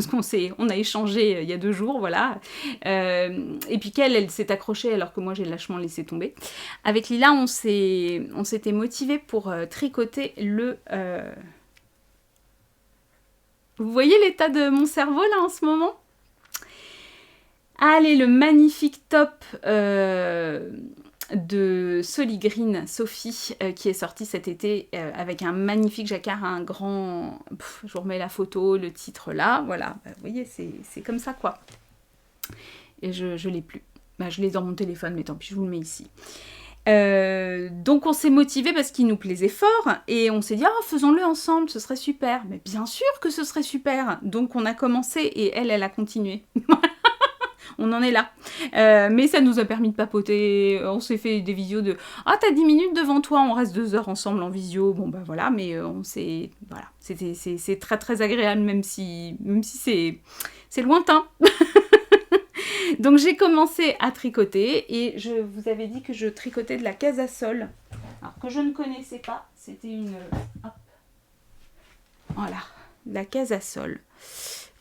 qu'on a échangé il y a 2 jours, voilà. Et puis elle s'est accrochée alors que moi j'ai lâchement laissé tomber. Avec Lila, on s'était motivé pour tricoter le... Vous voyez l'état de mon cerveau là en ce moment ? Allez, le magnifique top de Soligreen, Sophie, qui est sorti cet été avec un magnifique jacquard, un grand... je vous remets la photo, le titre là, voilà. Vous voyez, c'est comme ça, quoi. Et je l'ai plus. Je l'ai dans mon téléphone, mais tant pis, je vous le mets ici. Donc on s'est motivé parce qu'il nous plaisait fort, et on s'est dit, faisons-le ensemble, ce serait super. Mais bien sûr que ce serait super. Donc on a commencé, et elle a continué. On en est là. Mais ça nous a permis de papoter. On s'est fait des visios de « Ah, t'as 10 minutes devant toi, on reste 2 heures ensemble en visio. » Bon, bah voilà, mais on s'est... Voilà, c'est très très agréable, même si c'est lointain. Donc j'ai commencé à tricoter, et je vous avais dit que je tricotais de la Casasol. Alors que je ne connaissais pas, c'était une... Hop. Voilà, la Casasol.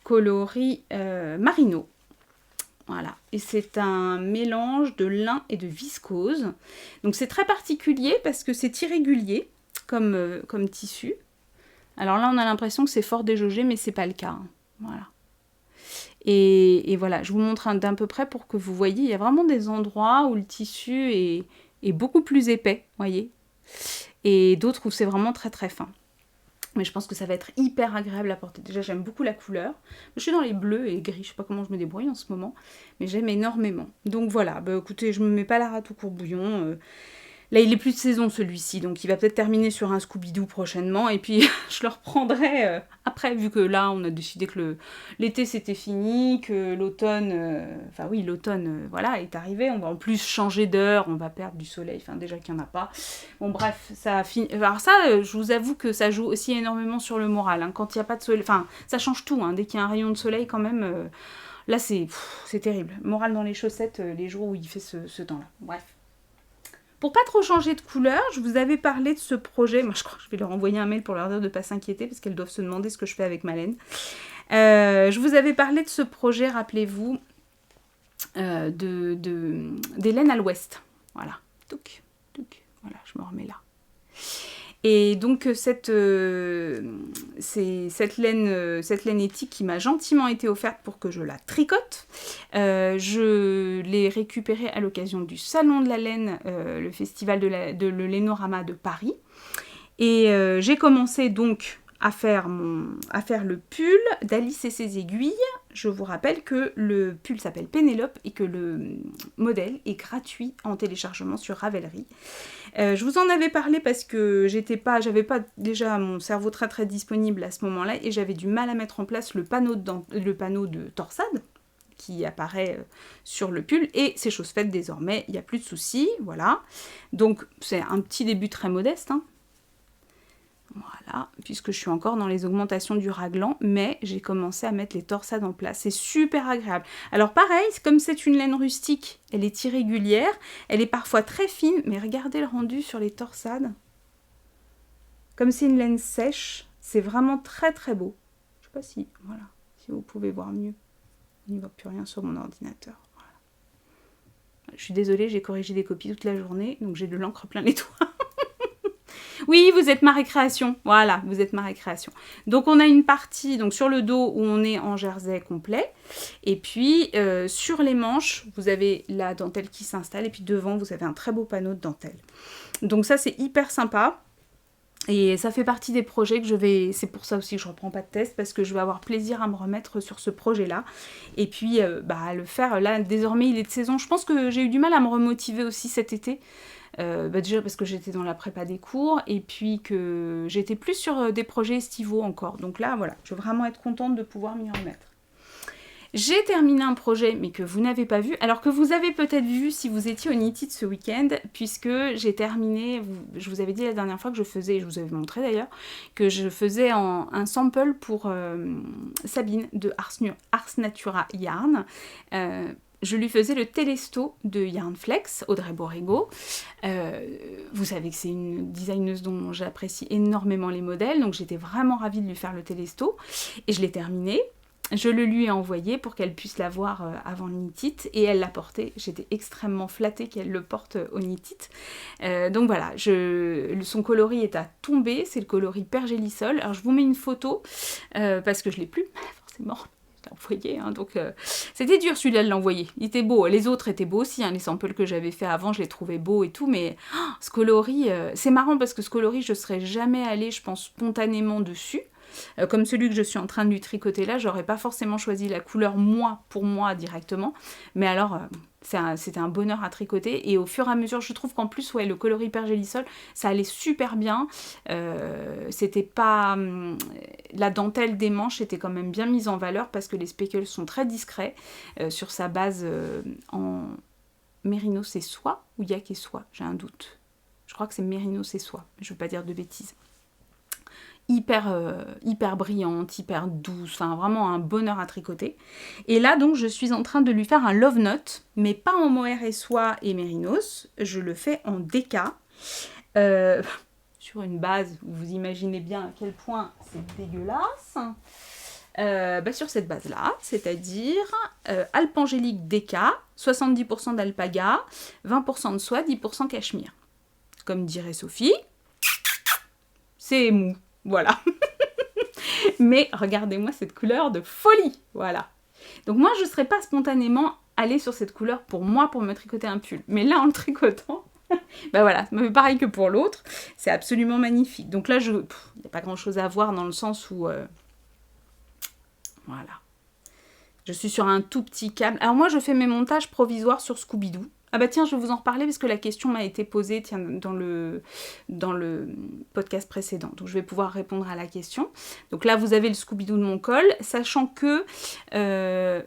Coloris Marino. Voilà, et c'est un mélange de lin et de viscose. Donc c'est très particulier parce que c'est irrégulier comme tissu. Alors là, on a l'impression que c'est fort déjaugé, mais c'est pas le cas. Hein. Voilà. Et voilà, je vous montre d'un peu près pour que vous voyez. Il y a vraiment des endroits où le tissu est beaucoup plus épais, voyez. Et d'autres où c'est vraiment très très fin. Mais je pense que ça va être hyper agréable à porter. Déjà, j'aime beaucoup la couleur. Je suis dans les bleus et gris. Je sais pas comment je me débrouille en ce moment. Mais j'aime énormément. Donc voilà. Écoutez, je me mets pas la rate au courbouillon. Là, il est plus de saison, celui-ci. Donc, il va peut-être terminer sur un Scooby-Doo prochainement. Et puis, je le reprendrai après, vu que là, on a décidé que l'été, c'était fini. Que l'automne... l'automne, voilà, est arrivé. On va en plus changer d'heure. On va perdre du soleil. Enfin, déjà qu'il n'y en a pas. Bon, bref, ça a fini... Alors ça, je vous avoue que ça joue aussi énormément sur le moral. Hein. Quand il n'y a pas de soleil... Enfin, ça change tout. Hein. Dès qu'il y a un rayon de soleil, quand même... Là, c'est terrible. Moral dans les chaussettes, les jours où il fait ce temps-là. Bref. Pour pas trop changer de couleur, je vous avais parlé de ce projet. Moi, je crois que je vais leur envoyer un mail pour leur dire de ne pas s'inquiéter, parce qu'elles doivent se demander ce que je fais avec ma laine. Je vous avais parlé de ce projet, rappelez-vous, des laines à l'ouest. Voilà, touc, touc, voilà, je me remets là. Et donc cette laine éthique qui m'a gentiment été offerte pour que je la tricote, je l'ai récupérée à l'occasion du Salon de la laine, le festival de le Lénorama de Paris. Et j'ai commencé donc à faire le pull d'Alice et ses aiguilles. Je vous rappelle que le pull s'appelle Pénélope et que le modèle est gratuit en téléchargement sur Ravelry. Je vous en avais parlé parce que j'avais pas déjà mon cerveau très très disponible à ce moment-là et j'avais du mal à mettre en place le panneau de torsade qui apparaît sur le pull et c'est chose faite désormais, il n'y a plus de soucis, voilà. Donc c'est un petit début très modeste, hein. Voilà, puisque je suis encore dans les augmentations du raglan, mais j'ai commencé à mettre les torsades en place. C'est super agréable. Alors pareil, comme c'est une laine rustique, elle est irrégulière, elle est parfois très fine, mais regardez le rendu sur les torsades. Comme c'est une laine sèche, c'est vraiment très très beau. Je sais pas si vous pouvez voir mieux. Il n'y voit plus rien sur mon ordinateur. Voilà. Je suis désolée, j'ai corrigé des copies toute la journée, donc j'ai de l'encre plein les doigts. Oui, vous êtes ma récréation. Voilà, vous êtes ma récréation. Donc, on a une partie donc sur le dos où on est en jersey complet. Et puis, sur les manches, vous avez la dentelle qui s'installe. Et puis, devant, vous avez un très beau panneau de dentelle. Donc, ça, c'est hyper sympa. Et ça fait partie des projets que je vais... C'est pour ça aussi que je ne reprends pas de test, parce que je vais avoir plaisir à me remettre sur ce projet-là. Et puis, à le faire. Là, désormais, il est de saison. Je pense que j'ai eu du mal à me remotiver aussi cet été. Déjà parce que j'étais dans la prépa des cours et puis que j'étais plus sur des projets estivaux encore. Donc là, voilà, je veux vraiment être contente de pouvoir m'y remettre. J'ai terminé un projet, mais que vous n'avez pas vu, alors que vous avez peut-être vu si vous étiez au Knitted ce week-end, puisque j'ai terminé, je vous avais dit la dernière fois que je faisais, je vous avais montré d'ailleurs, que je faisais un sample pour Sabine de Ars Natura Yarn. Je lui faisais le Telesto de Yarnflex, Audrey Borrego. Vous savez que c'est une designeuse dont j'apprécie énormément les modèles, donc j'étais vraiment ravie de lui faire le Telesto. Et je l'ai terminé. Je le lui ai envoyé pour qu'elle puisse l'avoir avant le Knit-It et elle l'a porté. J'étais extrêmement flattée qu'elle le porte au Knit-It. Donc voilà, son coloris est à tomber, c'est le coloris Pergélisol. Alors je vous mets une photo parce que je ne l'ai plus, forcément. Envoyé, hein, donc c'était dur celui-là de l'envoyer, il était beau, les autres étaient beaux aussi, hein, les samples que j'avais fait avant je les trouvais beaux et tout, mais ce coloris, c'est marrant parce que ce coloris je serais jamais allée je pense spontanément dessus, comme celui que je suis en train de lui tricoter là, j'aurais pas forcément choisi la couleur pour moi directement, mais alors c'était un bonheur à tricoter et au fur et à mesure je trouve qu'en plus le coloris Pergélisol ça allait super bien, c'était pas la dentelle des manches était quand même bien mise en valeur parce que les speckles sont très discrets sur sa base en mérinos et soie ou yak et soie, j'ai un doute, je crois que c'est mérinos et soie, je veux pas dire de bêtises. Hyper brillante, hyper douce, enfin vraiment un bonheur à tricoter. Et là donc je suis en train de lui faire un love note, mais pas en mohair et soie et mérinos, je le fais en déca, sur une base où vous imaginez bien à quel point c'est dégueulasse. Sur cette base là, c'est-à-dire alpangélique déca, 70% d'alpaga, 20% de soie, 10% cachemire. Comme dirait Sophie, c'est mou. Voilà. Mais regardez-moi cette couleur de folie. Voilà. Donc moi, je ne serais pas spontanément allée sur cette couleur pour me tricoter un pull. Mais là, en le tricotant, voilà, ça me fait pareil que pour l'autre. C'est absolument magnifique. Donc là, il n'y a pas grand-chose à voir dans le sens où... voilà. Je suis sur un tout petit câble. Alors moi, je fais mes montages provisoires sur Scooby-Doo. Ah bah tiens, je vais vous en reparler parce que la question m'a été posée dans le podcast précédent. Donc je vais pouvoir répondre à la question. Donc là, vous avez le Scooby-Doo de mon col, sachant que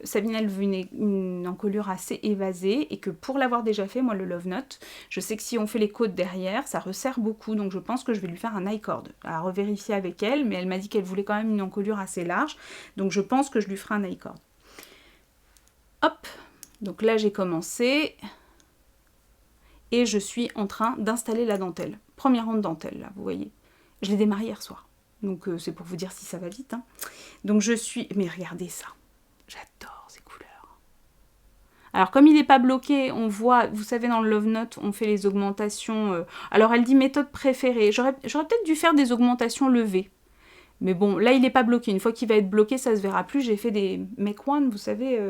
Sabine, elle veut une encolure assez évasée et que pour l'avoir déjà fait, moi, le Love Note, je sais que si on fait les côtes derrière, ça resserre beaucoup. Donc je pense que je vais lui faire un I-cord à revérifier avec elle, mais elle m'a dit qu'elle voulait quand même une encolure assez large. Donc je pense que je lui ferai un I-cord. Hop, donc là, j'ai commencé... Et je suis en train d'installer la dentelle. Premier rang de dentelle, là, vous voyez. Je l'ai démarré hier soir. Donc, c'est pour vous dire si ça va vite. Hein. Donc, je suis... Mais regardez ça. J'adore ces couleurs. Alors comme il n'est pas bloqué, on voit, vous savez dans le Love Note, on fait les augmentations. Alors elle dit méthode préférée. J'aurais peut-être dû faire des augmentations levées. Mais bon, là il n'est pas bloqué. Une fois qu'il va être bloqué, ça se verra plus. J'ai fait des Make One, vous savez,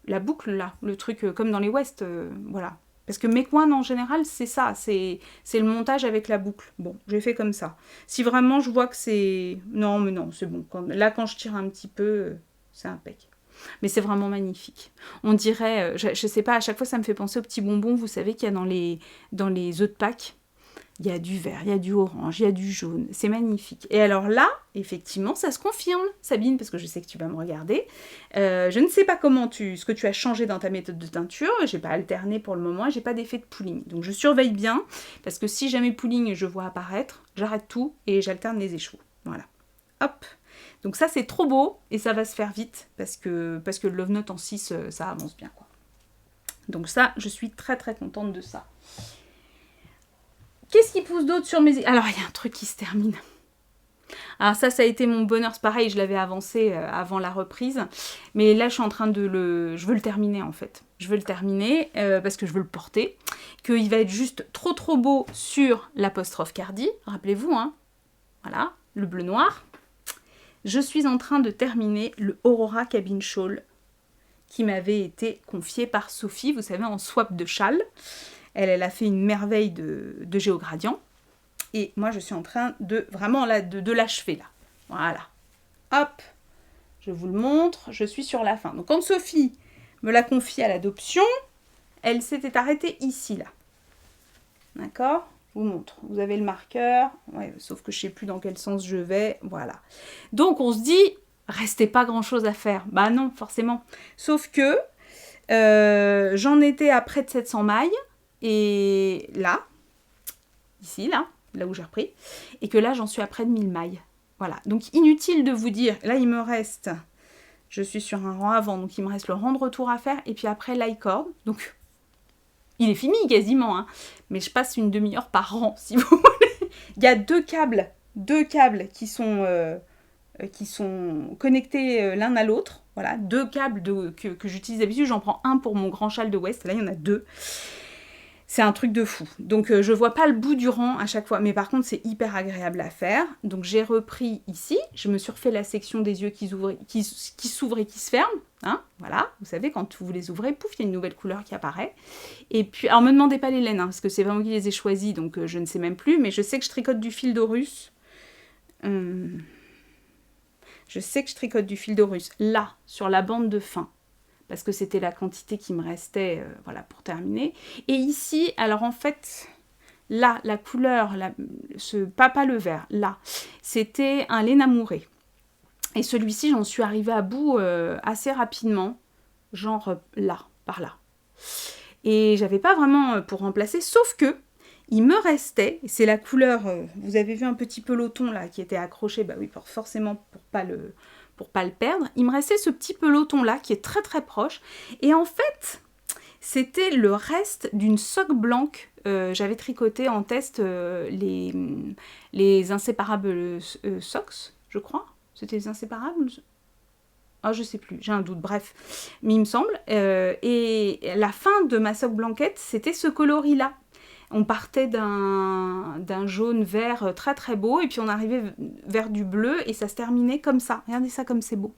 la boucle là, le truc comme dans les West, voilà. Parce que Make One en général, c'est ça, c'est le montage avec la boucle. Bon, j'ai fait comme ça. Si vraiment je vois que c'est... Non, mais non, c'est bon. Là, quand je tire un petit peu, c'est impec. Mais c'est vraiment magnifique. On dirait, je sais pas, à chaque fois ça me fait penser aux petits bonbons, vous savez qu'il y a dans les œufs de Pâques. Il y a du vert, il y a du orange, il y a du jaune. C'est magnifique. Et alors là, effectivement, ça se confirme, Sabine, parce que je sais que tu vas me regarder. Je ne sais pas ce que tu as changé dans ta méthode de teinture. J'ai pas alterné pour le moment, j'ai pas d'effet de pooling. Donc je surveille bien, parce que si jamais pooling je vois apparaître, j'arrête tout et j'alterne les échoues. Voilà. Hop. Donc ça, c'est trop beau et ça va se faire vite, parce que le Love Note en 6, ça avance bien, quoi. Donc ça, je suis très très contente de ça. Qu'est-ce qui pousse d'autre sur mes... Alors, il y a un truc qui se termine. Alors ça a été mon bonheur. C'est pareil, je l'avais avancé avant la reprise. Mais là, je suis en train de le... Je veux le terminer, en fait. Je veux le terminer parce que je veux le porter. Qu'il va être juste trop trop beau sur l'apostrophe Cardi. Rappelez-vous, hein. Voilà, le bleu-noir. Je suis en train de terminer le Aurora Cabin Shawl qui m'avait été confié par Sophie, vous savez, en swap de châle. Elle a fait une merveille de géogradient. Et moi, je suis en train de vraiment là, de l'achever là. Voilà. Hop. Je vous le montre. Je suis sur la fin. Donc, quand Sophie me l'a confié à l'adoption, elle s'était arrêtée ici, là. D'accord ? Je vous montre. Vous avez le marqueur. Ouais, sauf que je ne sais plus dans quel sens je vais. Voilà. Donc, on se dit, restait pas grand-chose à faire. Bah non, forcément. Sauf que j'en étais à près de 700 mailles. Et là, ici, là où j'ai repris, et que là, j'en suis à près de 1000 mailles. Voilà, donc inutile de vous dire, là, il me reste, je suis sur un rang avant, donc il me reste le rang de retour à faire, et puis après, l'icord, donc il est fini quasiment, hein, mais je passe une demi-heure par rang, si vous voulez. Il y a deux câbles qui sont connectés l'un à l'autre, voilà, deux câbles que j'utilise d'habitude, j'en prends un pour mon grand châle de West, là, il y en a deux. C'est un truc de fou. Donc je vois pas le bout du rang à chaque fois. Mais par contre, c'est hyper agréable à faire. Donc j'ai repris ici. Je me suis refait la section des yeux qui s'ouvrent et qui se ferment. Hein, voilà. Vous savez, quand vous les ouvrez, pouf, il y a une nouvelle couleur qui apparaît. Et puis, alors me demandez pas les laines, hein, parce que c'est vraiment qui les ai choisies. Donc je ne sais même plus. Mais je sais que je tricote du fil d'Aurus. Je sais que je tricote du fil d'Aurus. Là, sur la bande de fin. Parce que c'était la quantité qui me restait voilà, pour terminer. Et ici, alors en fait, là, la couleur, pas le vert, là, c'était un laine amouré. Et celui-ci, j'en suis arrivée à bout assez rapidement, genre là, par là. Et j'avais pas vraiment pour remplacer, sauf que il me restait, c'est la couleur, vous avez vu un petit peloton là qui était accroché, bah oui, forcément pour pas le perdre, il me restait ce petit peloton là qui est très très proche, et en fait c'était le reste d'une soque blanche. J'avais tricoté en test les inséparables socks, je crois, c'était les inséparables, je sais plus, j'ai un doute, bref, mais il me semble, et la fin de ma soque blanquette c'était ce coloris là. On partait d'un jaune vert très très beau, et puis on arrivait vers du bleu, et ça se terminait comme ça. Regardez ça comme c'est beau.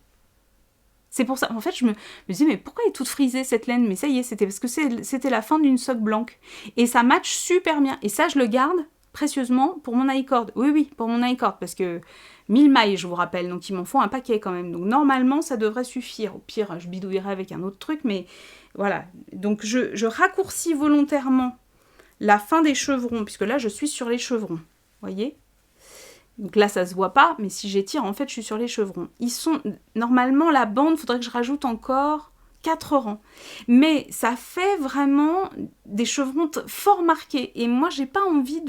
C'est pour ça, en fait, je me disais, mais pourquoi elle est toute frisée cette laine? Mais ça y est, c'était parce que c'était la fin d'une soque blanche. Et ça match super bien. Et ça, je le garde précieusement pour mon icord. Oui, pour mon icord, parce que 1000 mailles, je vous rappelle, donc il m'en faut un paquet quand même. Donc normalement, ça devrait suffire. Au pire, je bidouillerai avec un autre truc, mais voilà. Donc je raccourcis volontairement la fin des chevrons, puisque là, je suis sur les chevrons. Voyez ? Donc là, ça se voit pas, mais si j'étire, en fait, je suis sur les chevrons. Ils sont... Normalement, la bande, il faudrait que je rajoute encore 4 rangs. Mais ça fait vraiment des chevrons fort marqués. Et moi, j'ai pas envie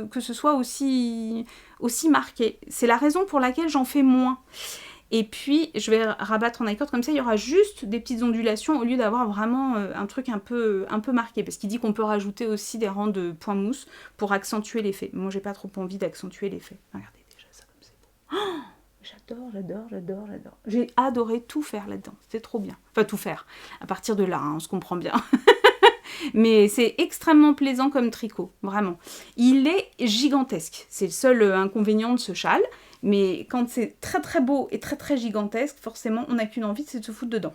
que ce soit aussi marqué. C'est la raison pour laquelle j'en fais moins. Et puis, je vais rabattre en icord, comme ça, il y aura juste des petites ondulations au lieu d'avoir vraiment un truc un peu marqué. Parce qu'il dit qu'on peut rajouter aussi des rangs de points mousse pour accentuer l'effet. Moi, j'ai pas trop envie d'accentuer l'effet. Regardez déjà ça comme c'est beau. Oh, j'adore. J'ai adoré tout faire là-dedans, c'était trop bien. Enfin, tout faire, à partir de là, hein, on se comprend bien. Mais c'est extrêmement plaisant comme tricot, vraiment. Il est gigantesque, c'est le seul inconvénient de ce châle. Mais quand c'est très très beau et très très gigantesque, forcément, on n'a qu'une envie, c'est de se foutre dedans.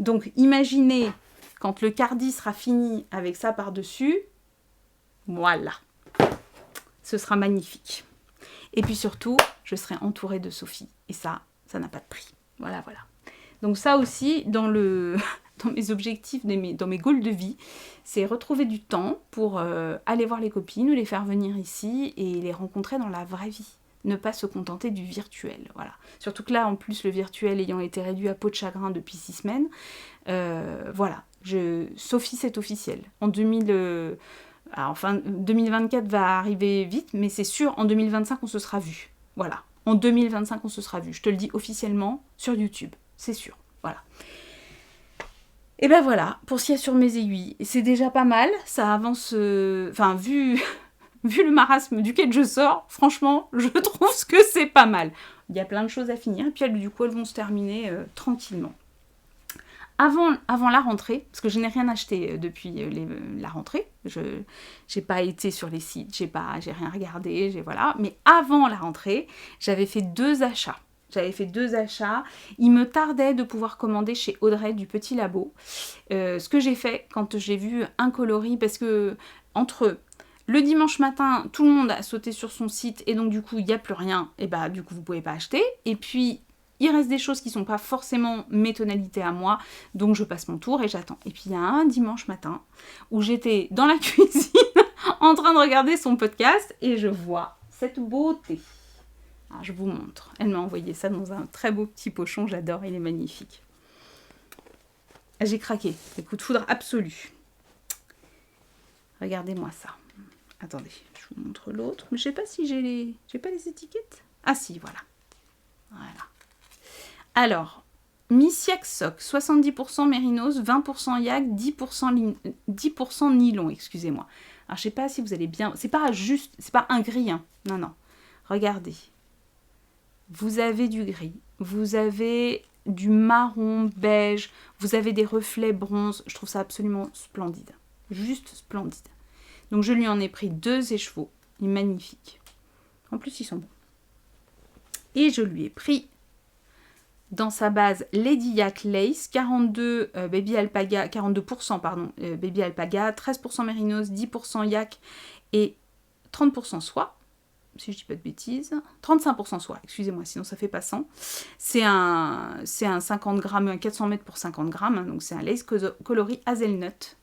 Donc, imaginez, quand le cardi sera fini avec ça par-dessus, voilà. Ce sera magnifique. Et puis surtout, je serai entourée de Sophie. Et ça n'a pas de prix. Voilà. Donc ça aussi, dans mes objectifs, dans mes goals de vie, c'est retrouver du temps pour aller voir les copines ou les faire venir ici et les rencontrer dans la vraie vie. Ne pas se contenter du virtuel, voilà. Surtout que là, en plus, le virtuel ayant été réduit à peau de chagrin depuis 6 semaines, voilà. Sophie, c'est officiel. 2024 va arriver vite, mais c'est sûr, en 2025, on se sera vu. Voilà. En 2025, on se sera vu. Je te le dis officiellement sur YouTube. C'est sûr. Voilà. Et ben voilà, pour ce qu'il y a sur mes aiguilles. C'est déjà pas mal. Ça avance... Vu le marasme duquel je sors, franchement, je trouve que c'est pas mal. Il y a plein de choses à finir, et puis du coup, elles vont se terminer tranquillement. Avant la rentrée, parce que je n'ai rien acheté depuis la rentrée, j'ai pas été sur les sites, j'ai rien regardé, voilà. Mais avant la rentrée, j'avais fait 2 achats. Il me tardait de pouvoir commander chez Audrey du Petit Labo. Ce que j'ai fait quand j'ai vu un coloris, parce que entre le dimanche matin, tout le monde a sauté sur son site et donc du coup, il n'y a plus rien. Et bah du coup, vous ne pouvez pas acheter. Et puis, il reste des choses qui ne sont pas forcément mes tonalités à moi. Donc, je passe mon tour et j'attends. Et puis, il y a un dimanche matin où j'étais dans la cuisine en train de regarder son podcast et je vois cette beauté. Alors, je vous montre. Elle m'a envoyé ça dans un très beau petit pochon. J'adore, il est magnifique. J'ai craqué. C'est coup de foudre absolu. Regardez-moi ça. Attendez, je vous montre l'autre. Mais je sais pas si j'ai pas les étiquettes. Ah si, voilà. Alors, Missiak Sock, 70% mérinos, 20% yak, 10% nylon, excusez-moi. Alors, je sais pas si vous allez bien... C'est pas un gris, hein. Non. Regardez. Vous avez du gris. Vous avez du marron, beige. Vous avez des reflets bronze. Je trouve ça absolument splendide. Juste splendide. Donc, je lui en ai pris 2 écheveaux. Il est magnifique. En plus, ils sont bons. Et je lui ai pris, dans sa base, Lady Yak Lace, 42% Baby Alpaga, 13% Mérinos, 10% Yak et 30% soie. Si je dis pas de bêtises. 35% soie, excusez-moi, sinon ça fait pas 100. C'est un 50 grammes, un 400 mètres pour 50 grammes. Hein, donc, c'est un lace coloris hazelnut.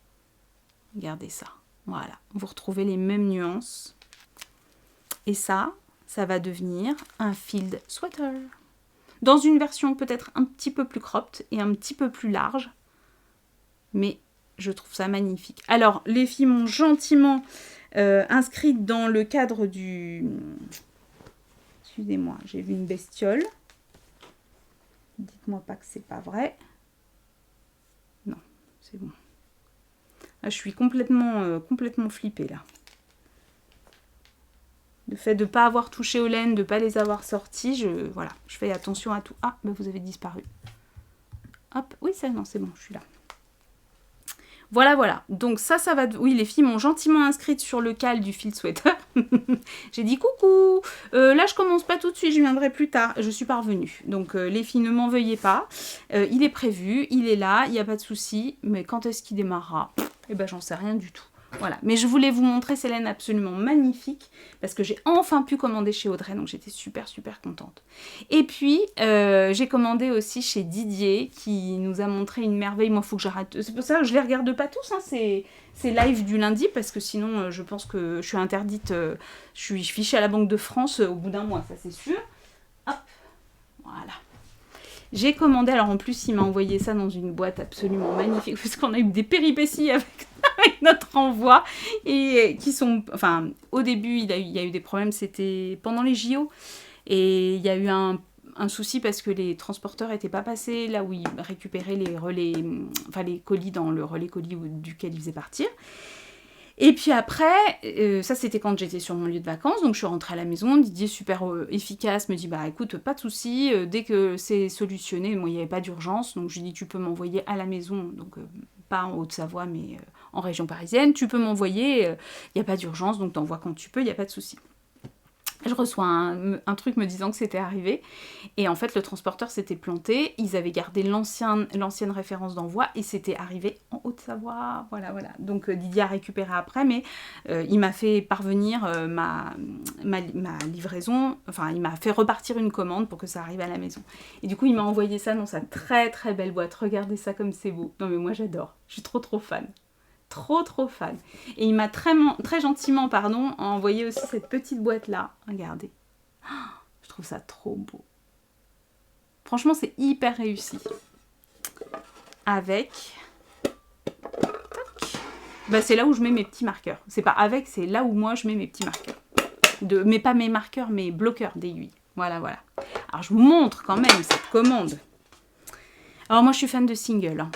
Regardez ça. Voilà, vous retrouvez les mêmes nuances. Et ça va devenir un field sweater. Dans une version peut-être un petit peu plus cropped et un petit peu plus large. Mais je trouve ça magnifique. Alors, les filles m'ont gentiment inscrite dans le cadre du... Excusez-moi, j'ai vu une bestiole. Dites-moi pas que c'est pas vrai. Non, c'est bon. Ah, je suis complètement flippée là. Le fait de ne pas avoir touché aux laines, de ne pas les avoir sorties, je fais attention à tout. Ah, bah vous avez disparu. Hop, oui, ça, non, c'est bon, je suis là. Voilà. Donc ça va... Oui, les filles m'ont gentiment inscrite sur le cal du field sweater. J'ai dit coucou. Là, je commence pas tout de suite, je viendrai plus tard. Je suis parvenue. Donc les filles, ne m'en veuillez pas. Il est prévu, il est là, il n'y a pas de souci. Mais quand est-ce qu'il démarrera? Eh ben, j'en sais rien du tout. Voilà, mais je voulais vous montrer ces laines absolument magnifiques parce que j'ai enfin pu commander chez Audrey, donc j'étais super contente. Et puis, j'ai commandé aussi chez Didier qui nous a montré une merveille. Moi, il faut que j'arrête. C'est pour ça que je les regarde pas tous, hein, c'est live du lundi parce que sinon, je pense que je suis interdite. Je suis fichée à la Banque de France au bout d'un mois, ça c'est sûr. Hop, voilà. J'ai commandé, alors en plus, il m'a envoyé ça dans une boîte absolument magnifique parce qu'on a eu des péripéties avec notre envoi et qui sont... Enfin, au début, il y a eu des problèmes, c'était pendant les JO et il y a eu un souci parce que les transporteurs n'étaient pas passés là où ils récupéraient les relais, enfin les colis dans le relais colis duquel ils faisaient partir. Et puis après, ça c'était quand j'étais sur mon lieu de vacances, donc je suis rentrée à la maison, Didier super efficace me dit bah écoute, pas de souci, dès que c'est solutionné, moi il n'y avait pas d'urgence, donc je lui dis tu peux m'envoyer à la maison, donc pas en Haute-Savoie mais en région parisienne, tu peux m'envoyer, il n'y a pas d'urgence, donc t'envoies quand tu peux, il n'y a pas de souci. Je reçois un truc me disant que c'était arrivé, et en fait le transporteur s'était planté, ils avaient gardé l'ancienne référence d'envoi, et c'était arrivé en Haute-Savoie, voilà. Donc Didier a récupéré après, mais il m'a fait parvenir ma livraison, enfin il m'a fait repartir une commande pour que ça arrive à la maison. Et du coup il m'a envoyé ça dans sa très très belle boîte, regardez ça comme c'est beau. Non mais moi j'adore, je suis trop fan. Trop fan. Et il m'a très gentiment envoyé aussi cette petite boîte là. Regardez. Je trouve ça trop beau. Franchement, c'est hyper réussi. Avec... Bah, c'est là où je mets mes petits marqueurs. C'est pas avec, c'est là où moi je mets mes petits marqueurs. Mais pas mes marqueurs, mes bloqueurs d'aiguilles. Voilà. Alors je vous montre quand même cette commande. Alors moi je suis fan de single, hein.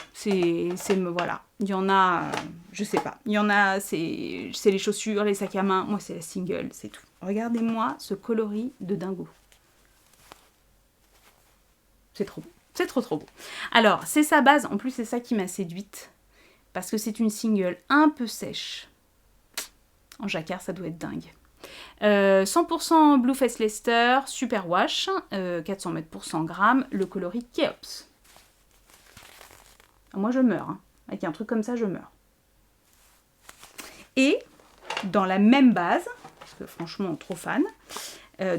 Voilà, il y en a, je sais pas, il y en a, c'est les chaussures, les sacs à main, moi c'est la single, c'est tout. Regardez-moi ce coloris de dingo. C'est trop beau, c'est trop beau. Alors c'est sa base, en plus c'est ça qui m'a séduite, parce que c'est une single un peu sèche. En jacquard ça doit être dingue. 100% Blueface Leicester, super wash, 400 mètres pour 100 grammes, le coloris Keops. Moi, je meurs. Hein. Avec un truc comme ça, je meurs. Et, dans la même base, parce que franchement, trop fan,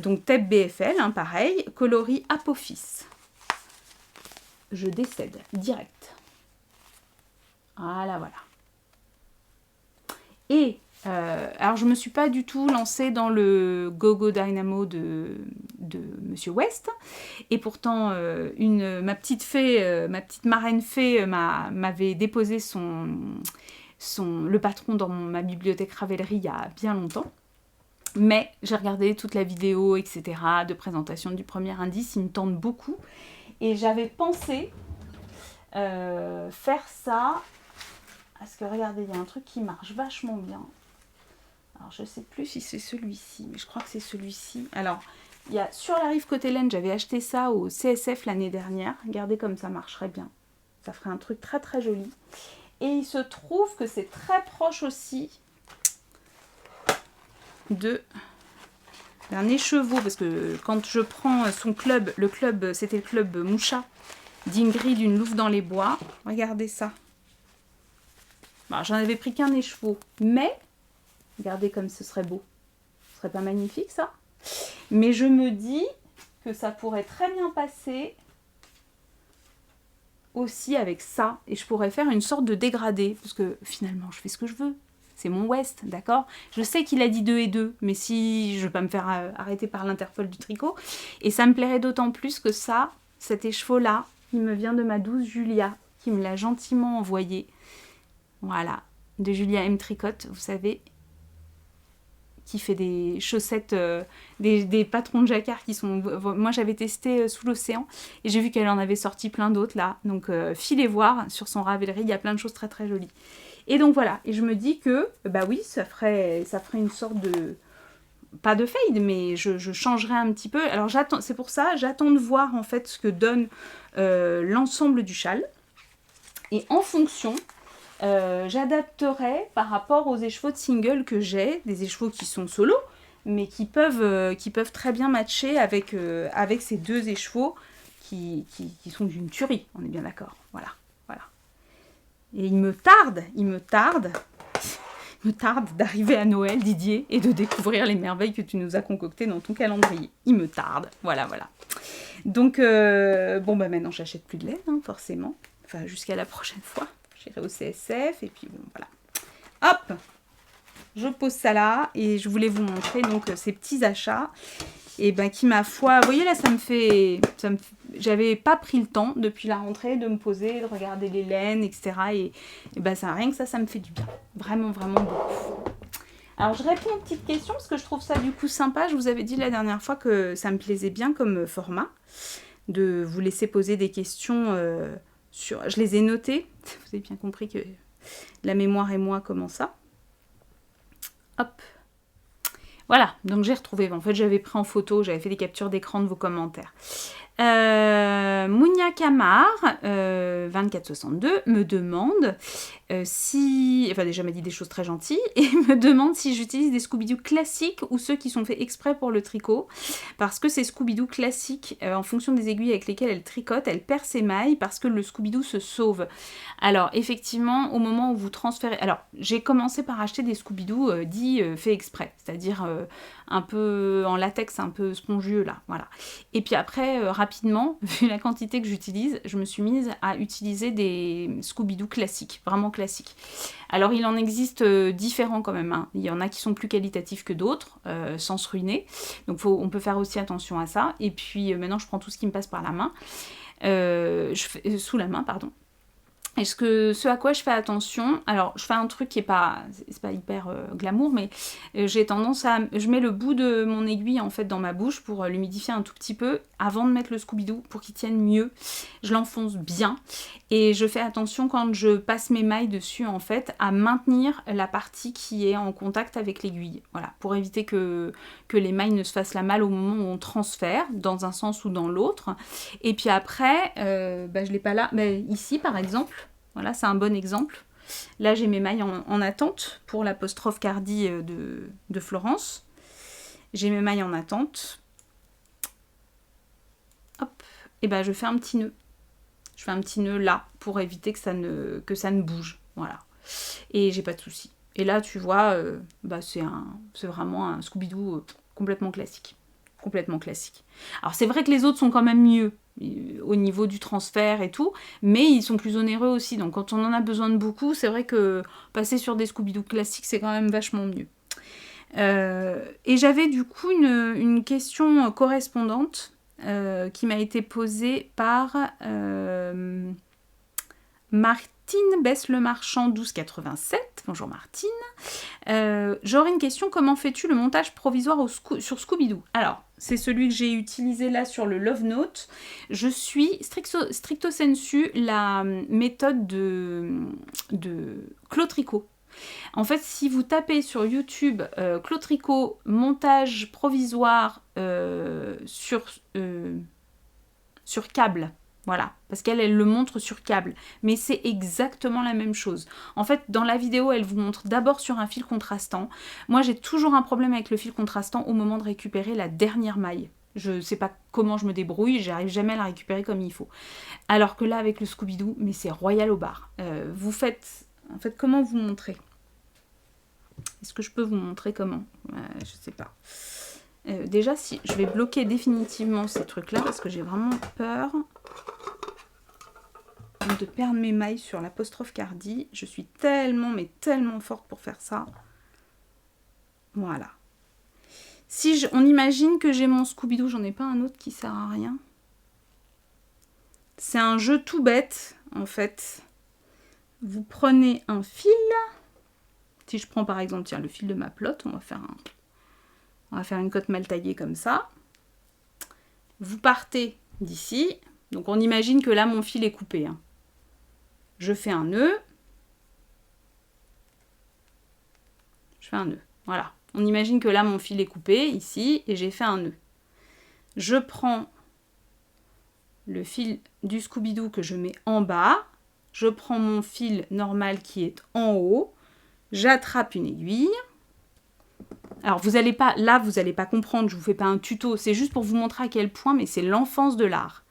donc Tep BFL, hein, pareil, coloris Apophis. Je décède, direct. Voilà. Et, alors je ne me suis pas du tout lancée dans le Go-Go Dynamo de Monsieur West, et pourtant ma petite marraine fée m'avait déposé le patron dans ma bibliothèque Ravelry il y a bien longtemps. Mais j'ai regardé toute la vidéo, etc., de présentation du premier indice, il me tente beaucoup. Et j'avais pensé faire ça, parce que regardez, il y a un truc qui marche vachement bien. Alors je sais plus si c'est celui-ci, mais je crois que c'est celui-ci. Alors, il y a sur la rive côté laine, j'avais acheté ça au CSF l'année dernière. Regardez comme ça marcherait bien. Ça ferait un truc très très joli. Et il se trouve que c'est très proche aussi d'un écheveau, parce que quand je prends son club, c'était le club Moucha d'Ingrid, une louve dans les bois. Regardez ça. Bon, j'en avais pris qu'un écheveau, mais regardez comme ce serait beau. Ce serait pas magnifique ça? Mais je me dis que ça pourrait très bien passer aussi avec ça, et je pourrais faire une sorte de dégradé, parce que finalement je fais ce que je veux. C'est mon West, d'accord? Je sais qu'il a dit 2 et 2, mais si je ne veux pas me faire arrêter par l'Interpol du tricot. Et ça me plairait d'autant plus que ça, cet écheveau-là, il me vient de ma douce Julia, qui me l'a gentiment envoyé. Voilà, de Julia M. Tricotte, vous savez, qui fait des chaussettes, des patrons de jacquard qui sont... Moi, j'avais testé sous l'océan, et j'ai vu qu'elle en avait sorti plein d'autres, là. Donc, filez voir, sur son Ravelry, il y a plein de choses très très jolies. Et donc voilà, et je me dis que, bah oui, ça ferait une sorte de... Pas de fade, mais je changerais un petit peu. Alors c'est pour ça, j'attends de voir en fait ce que donne l'ensemble du châle. Et en fonction, j'adapterai par rapport aux écheveaux de single que j'ai, des écheveaux qui sont solo, mais qui peuvent très bien matcher avec ces deux écheveaux qui sont d'une tuerie, on est bien d'accord, voilà. Et il me tarde d'arriver à Noël, Didier, et de découvrir les merveilles que tu nous as concoctées dans ton calendrier. Il me tarde, voilà. Donc, bon, bah maintenant, j'achète plus de laine, hein, forcément. Enfin, jusqu'à la prochaine fois. J'irai au CSF, et puis bon, voilà. Hop! Je pose ça là, et je voulais vous montrer, donc, ces petits achats. Et ben qui, ma foi, vous voyez là, j'avais pas pris le temps depuis la rentrée de me poser, de regarder les laines, etc. Et ben ça, rien que ça me fait du bien. Vraiment beaucoup. Alors je réponds aux petites questions parce que je trouve ça du coup sympa. Je vous avais dit la dernière fois que ça me plaisait bien comme format, de vous laisser poser des questions je les ai notées. Vous avez bien compris que la mémoire et moi, comment ça. Hop. Voilà, donc j'ai retrouvé. En fait, j'avais pris en photo, j'avais fait des captures d'écran de vos commentaires. Mounia Kamar, 2462, me demande si... Enfin, déjà, m'a dit des choses très gentilles. Et me demande si j'utilise des Scooby-Doo classiques ou ceux qui sont faits exprès pour le tricot. Parce que ces Scooby-Doo classiques, en fonction des aiguilles avec lesquelles elle tricote, elle perd ses mailles parce que le Scooby-Doo se sauve. Alors, effectivement, au moment où vous transférez... Alors, j'ai commencé par acheter des Scooby-Doo dits faits exprès. C'est-à-dire un peu en latex, un peu spongieux, là. Voilà. Et puis après, rapidement, vu la quantité que j'utilise, je me suis mise à utiliser des Scooby-Doo classiques, vraiment classiques. Alors il en existe différents quand même, hein. Il y en a qui sont plus qualitatifs que d'autres, sans se ruiner, donc on peut faire aussi attention à ça. Et puis maintenant je prends tout ce qui me passe par la main, sous la main, pardon. Et ce à quoi je fais attention, alors je fais un truc qui est pas hyper glamour, mais j'ai tendance à... Je mets le bout de mon aiguille en fait dans ma bouche pour l'humidifier un tout petit peu avant de mettre le Scooby-Doo pour qu'il tienne mieux. Je l'enfonce bien et je fais attention quand je passe mes mailles dessus en fait à maintenir la partie qui est en contact avec l'aiguille. Voilà, pour éviter que les mailles ne se fassent la malle au moment où on transfère dans un sens ou dans l'autre. Et puis après, je l'ai pas là, mais ici par exemple. Voilà, c'est un bon exemple. Là, j'ai mes mailles en attente pour l'apostrophe Cardi de Florence. J'ai mes mailles en attente. Hop. Et je fais un petit nœud. Je fais un petit nœud là pour éviter que ça ne bouge. Voilà. Et j'ai pas de souci. Et là, tu vois, c'est vraiment un Scooby-Doo complètement classique. Complètement classique. Alors, c'est vrai que les autres sont quand même mieux au niveau du transfert et tout, mais ils sont plus onéreux aussi, donc quand on en a besoin de beaucoup, c'est vrai que passer sur des Scooby-Doo classiques, c'est quand même vachement mieux. Et j'avais du coup une question correspondante qui m'a été posée par Martine Besse-le-Marchand 1287. Bonjour Martine. J'aurais une question, comment fais-tu le montage provisoire sur Scooby-Doo? Alors, c'est celui que j'ai utilisé là sur le Love Note. Je suis stricto sensu la méthode de Claude Tricot. En fait, si vous tapez sur YouTube Claude Tricot montage provisoire sur câble, voilà, parce qu'elle le montre sur câble, mais c'est exactement la même chose. En fait, dans la vidéo, elle vous montre d'abord sur un fil contrastant. Moi, j'ai toujours un problème avec le fil contrastant au moment de récupérer la dernière maille. Je sais pas comment je me débrouille, j'arrive jamais à la récupérer comme il faut. Alors que là, avec le Scooby-Doo, mais c'est royal au bar. Vous faites... En fait, comment vous montrer? Est-ce que je peux vous montrer comment? Je sais pas. Déjà, si je vais bloquer définitivement ces trucs-là, parce que j'ai vraiment peur de perdre mes mailles sur l'apostrophe Cardi. Je suis tellement, mais tellement forte pour faire ça. Voilà. Si on imagine que j'ai mon Scooby-Doo, j'en ai pas un autre qui sert à rien. C'est un jeu tout bête, en fait. Vous prenez un fil. Si je prends par exemple, tiens, le fil de ma pelote, on va faire une cotte mal taillée comme ça. Vous partez d'ici. Donc on imagine que là, mon fil est coupé, hein. Je fais un nœud. Je fais un nœud. Voilà. On imagine que là, mon fil est coupé, ici, et j'ai fait un nœud. Je prends le fil du Scooby-Doo que je mets en bas. Je prends mon fil normal qui est en haut. J'attrape une aiguille. Alors, vous n'allez pas comprendre, je ne vous fais pas un tuto, c'est juste pour vous montrer à quel point, mais c'est l'enfance de l'art.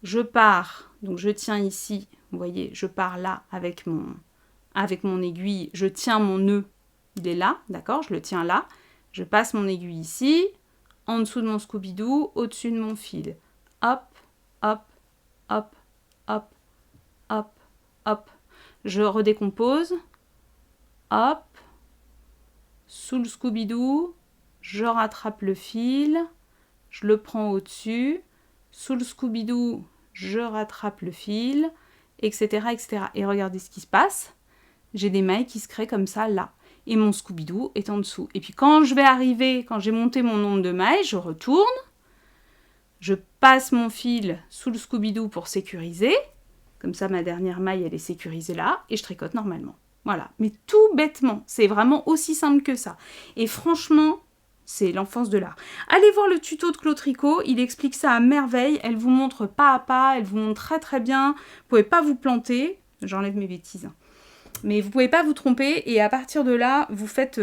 Je pars, donc je tiens ici, vous voyez, je pars là avec mon aiguille, je tiens mon nœud, il est là, d'accord, je le tiens là, je passe mon aiguille ici, en dessous de mon Scooby-Doo, au-dessus de mon fil. Hop, hop, hop, hop, hop, hop. Je redécompose, hop, sous le Scooby-Doo, je rattrape le fil, je le prends au-dessus, sous le Scooby-Doo, je rattrape le fil, etc., etc. Et regardez ce qui se passe, j'ai des mailles qui se créent comme ça là. Et mon Scooby-Doo est en dessous. Et puis quand j'ai monté mon nombre de mailles, je retourne, je passe mon fil sous le Scooby-Doo pour sécuriser, comme ça ma dernière maille elle est sécurisée là, et je tricote normalement. Voilà, mais tout bêtement, c'est vraiment aussi simple que ça. Et franchement, c'est l'enfance de l'art. Allez voir le tuto de Claude Tricot, il explique ça à merveille, elle vous montre pas à pas, elle vous montre très très bien, vous pouvez pas vous planter, j'enlève mes bêtises, mais vous pouvez pas vous tromper, et à partir de là, vous faites...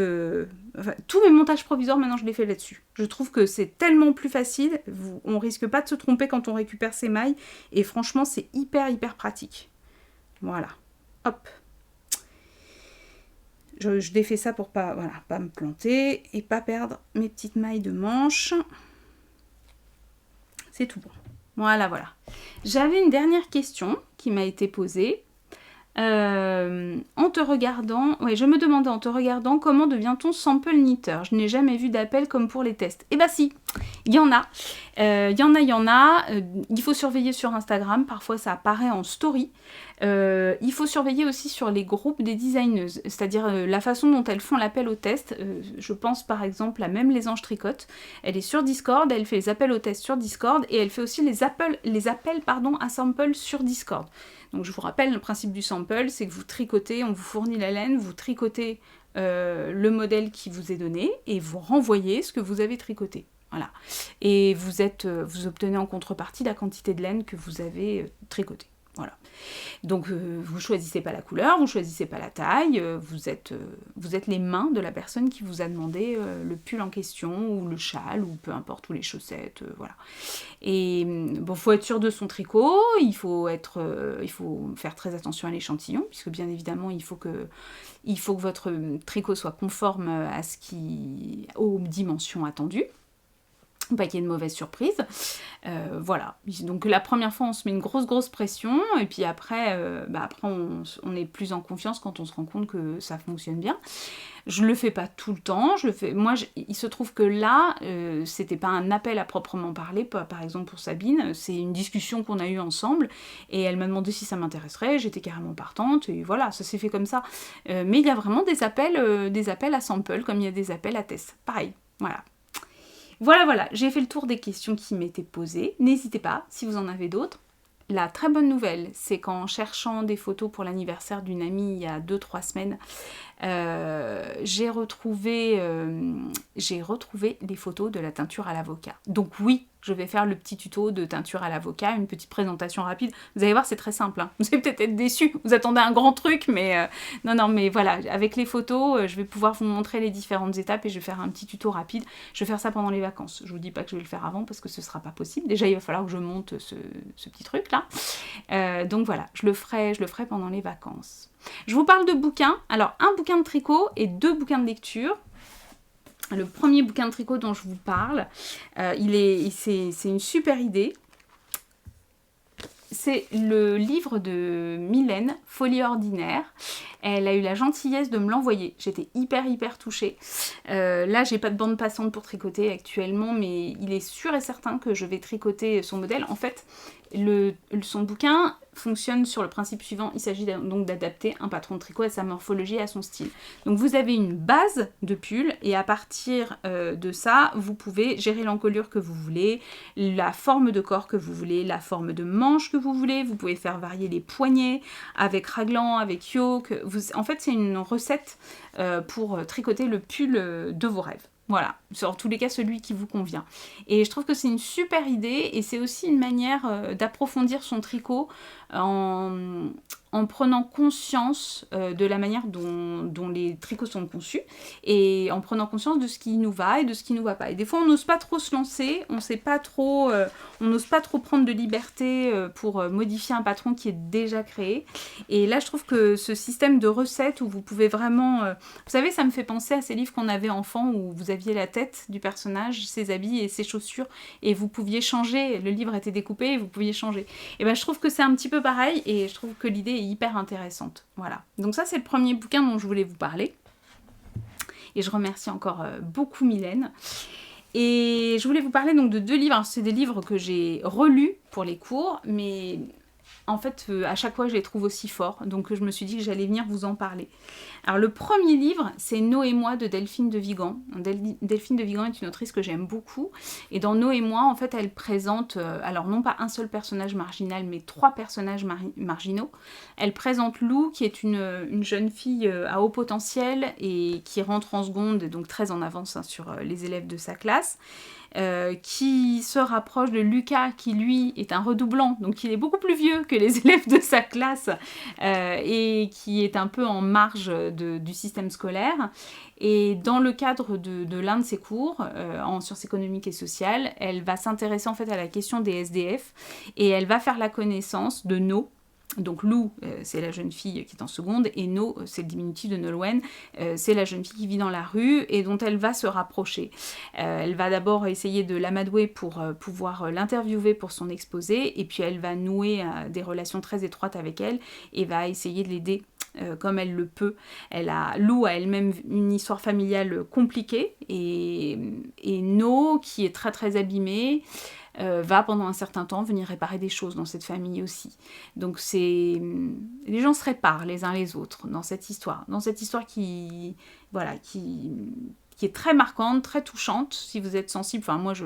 tous mes montages provisoires, maintenant je les fais là-dessus. Je trouve que c'est tellement plus facile, on risque pas de se tromper quand on récupère ses mailles, et franchement c'est hyper pratique. Voilà, hop. Je défais ça pour pas me planter et pas perdre mes petites mailles de manche. C'est tout bon. Voilà. J'avais une dernière question qui m'a été posée. En te regardant, je me demandais en te regardant comment devient-on sample knitter. Je n'ai jamais vu d'appel comme pour les tests. Eh ben si, il y en a. Il faut surveiller sur Instagram, parfois ça apparaît en story. Il faut surveiller aussi sur les groupes des designeuses, c'est-à-dire la façon dont elles font l'appel au test. Je pense par exemple à même les Anges Tricotent. Elle est sur Discord, elle fait les appels au test sur Discord et elle fait aussi les appels à sample sur Discord. Donc je vous rappelle, le principe du sample, c'est que vous tricotez, on vous fournit la laine, vous tricotez le modèle qui vous est donné et vous renvoyez ce que vous avez tricoté. Voilà. Et vous obtenez en contrepartie la quantité de laine que vous avez tricotée. Voilà. Donc vous choisissez pas la couleur, vous choisissez pas la taille, vous êtes les mains de la personne qui vous a demandé le pull en question, ou le châle, ou peu importe, ou les chaussettes, voilà. Et bon, faut être sûr de son tricot, il faut faire très attention à l'échantillon, puisque bien évidemment il faut que votre tricot soit conforme aux dimensions attendues. Pas qu'il y ait de mauvaises surprises. Voilà. Donc la première fois, on se met une grosse pression, et puis après on est plus en confiance quand on se rend compte que ça fonctionne bien. Je le fais pas tout le temps, il se trouve que là, c'était pas un appel à proprement parler, par exemple pour Sabine, c'est une discussion qu'on a eue ensemble, et elle m'a demandé si ça m'intéresserait, j'étais carrément partante, et voilà, ça s'est fait comme ça. Mais il y a vraiment des appels à sample, comme il y a des appels à test. Pareil, voilà. Voilà, j'ai fait le tour des questions qui m'étaient posées. N'hésitez pas, si vous en avez d'autres. La très bonne nouvelle, c'est qu'en cherchant des photos pour l'anniversaire d'une amie il y a 2-3 semaines, j'ai retrouvé les photos de la teinture à l'avocat. Donc oui, je vais faire le petit tuto de teinture à l'avocat, une petite présentation rapide. Vous allez voir, c'est très simple, hein. Vous allez peut-être être déçus, vous attendez un grand truc, mais non, mais voilà, avec les photos, je vais pouvoir vous montrer les différentes étapes et je vais faire un petit tuto rapide. Je vais faire ça pendant les vacances. Je vous dis pas que je vais le faire avant parce que ce sera pas possible. Déjà, il va falloir que je monte ce petit truc-là. Donc voilà, je le ferai pendant les vacances. Je vous parle de bouquins. Alors, un bouquin de tricot et 2 bouquins de lecture. Le premier bouquin de tricot dont je vous parle, c'est une super idée. C'est le livre de Mylène, Folie ordinaire. Elle a eu la gentillesse de me l'envoyer. J'étais hyper touchée. Là, j'ai pas de bande passante pour tricoter actuellement, mais il est sûr et certain que je vais tricoter son modèle. En fait, son bouquin fonctionne sur le principe suivant. Il s'agit donc d'adapter un patron de tricot à sa morphologie et à son style. Donc vous avez une base de pull et à partir de ça, vous pouvez gérer l'encolure que vous voulez, la forme de corps que vous voulez, la forme de manche que vous voulez. Vous pouvez faire varier les poignets avec raglan, avec yoke. En fait, c'est une recette pour tricoter le pull de vos rêves. Voilà, sur tous les cas, celui qui vous convient. Et je trouve que c'est une super idée et c'est aussi une manière d'approfondir son tricot en prenant conscience de la manière dont les tricots sont conçus et en prenant conscience de ce qui nous va et de ce qui nous va pas. Et des fois, on n'ose pas trop se lancer, on n'ose pas trop prendre de liberté pour modifier un patron qui est déjà créé. Et là, je trouve que ce système de recettes où vous pouvez vraiment... vous savez, ça me fait penser à ces livres qu'on avait enfant où vous aviez la tête du personnage, ses habits et ses chaussures et vous pouviez changer, le livre était découpé et vous pouviez changer. Et ben, je trouve que c'est un petit peu pareil et je trouve que l'idée est hyper intéressante. Voilà. Donc ça, c'est le premier bouquin dont je voulais vous parler. Et je remercie encore beaucoup Mylène. Et je voulais vous parler donc de 2 livres. Alors, c'est des livres que j'ai relus pour les cours, mais en fait, à chaque fois, je les trouve aussi forts. Donc, je me suis dit que j'allais venir vous en parler. Alors, le premier livre, c'est No et moi de Delphine de Vigan. Delphine de Vigan est une autrice que j'aime beaucoup. Et dans No et moi, en fait, elle présente, alors non pas un seul personnage marginal, mais 3 personnages marginaux. Elle présente Lou, qui est une jeune fille à haut potentiel et qui rentre en seconde, donc très en avance sur les élèves de sa classe. Qui se rapproche de Lucas, qui lui est un redoublant, donc il est beaucoup plus vieux que les élèves de sa classe et qui est un peu en marge du système scolaire. Et dans le cadre de l'un de ses cours en sciences économiques et sociales, elle va s'intéresser en fait à la question des SDF et elle va faire la connaissance de No. Donc Lou, c'est la jeune fille qui est en seconde, et No, c'est le diminutif de Nolwenn, c'est la jeune fille qui vit dans la rue et dont elle va se rapprocher. Elle va d'abord essayer de l'amadouer pour pouvoir l'interviewer pour son exposé, et puis elle va nouer des relations très étroites avec elle et va essayer de l'aider comme elle le peut. Lou a elle-même une histoire familiale compliquée, et No, qui est très très abîmée, va pendant un certain temps venir réparer des choses dans cette famille aussi. Donc les gens se réparent les uns les autres dans cette histoire qui est très marquante, très touchante, si vous êtes sensible. Enfin moi je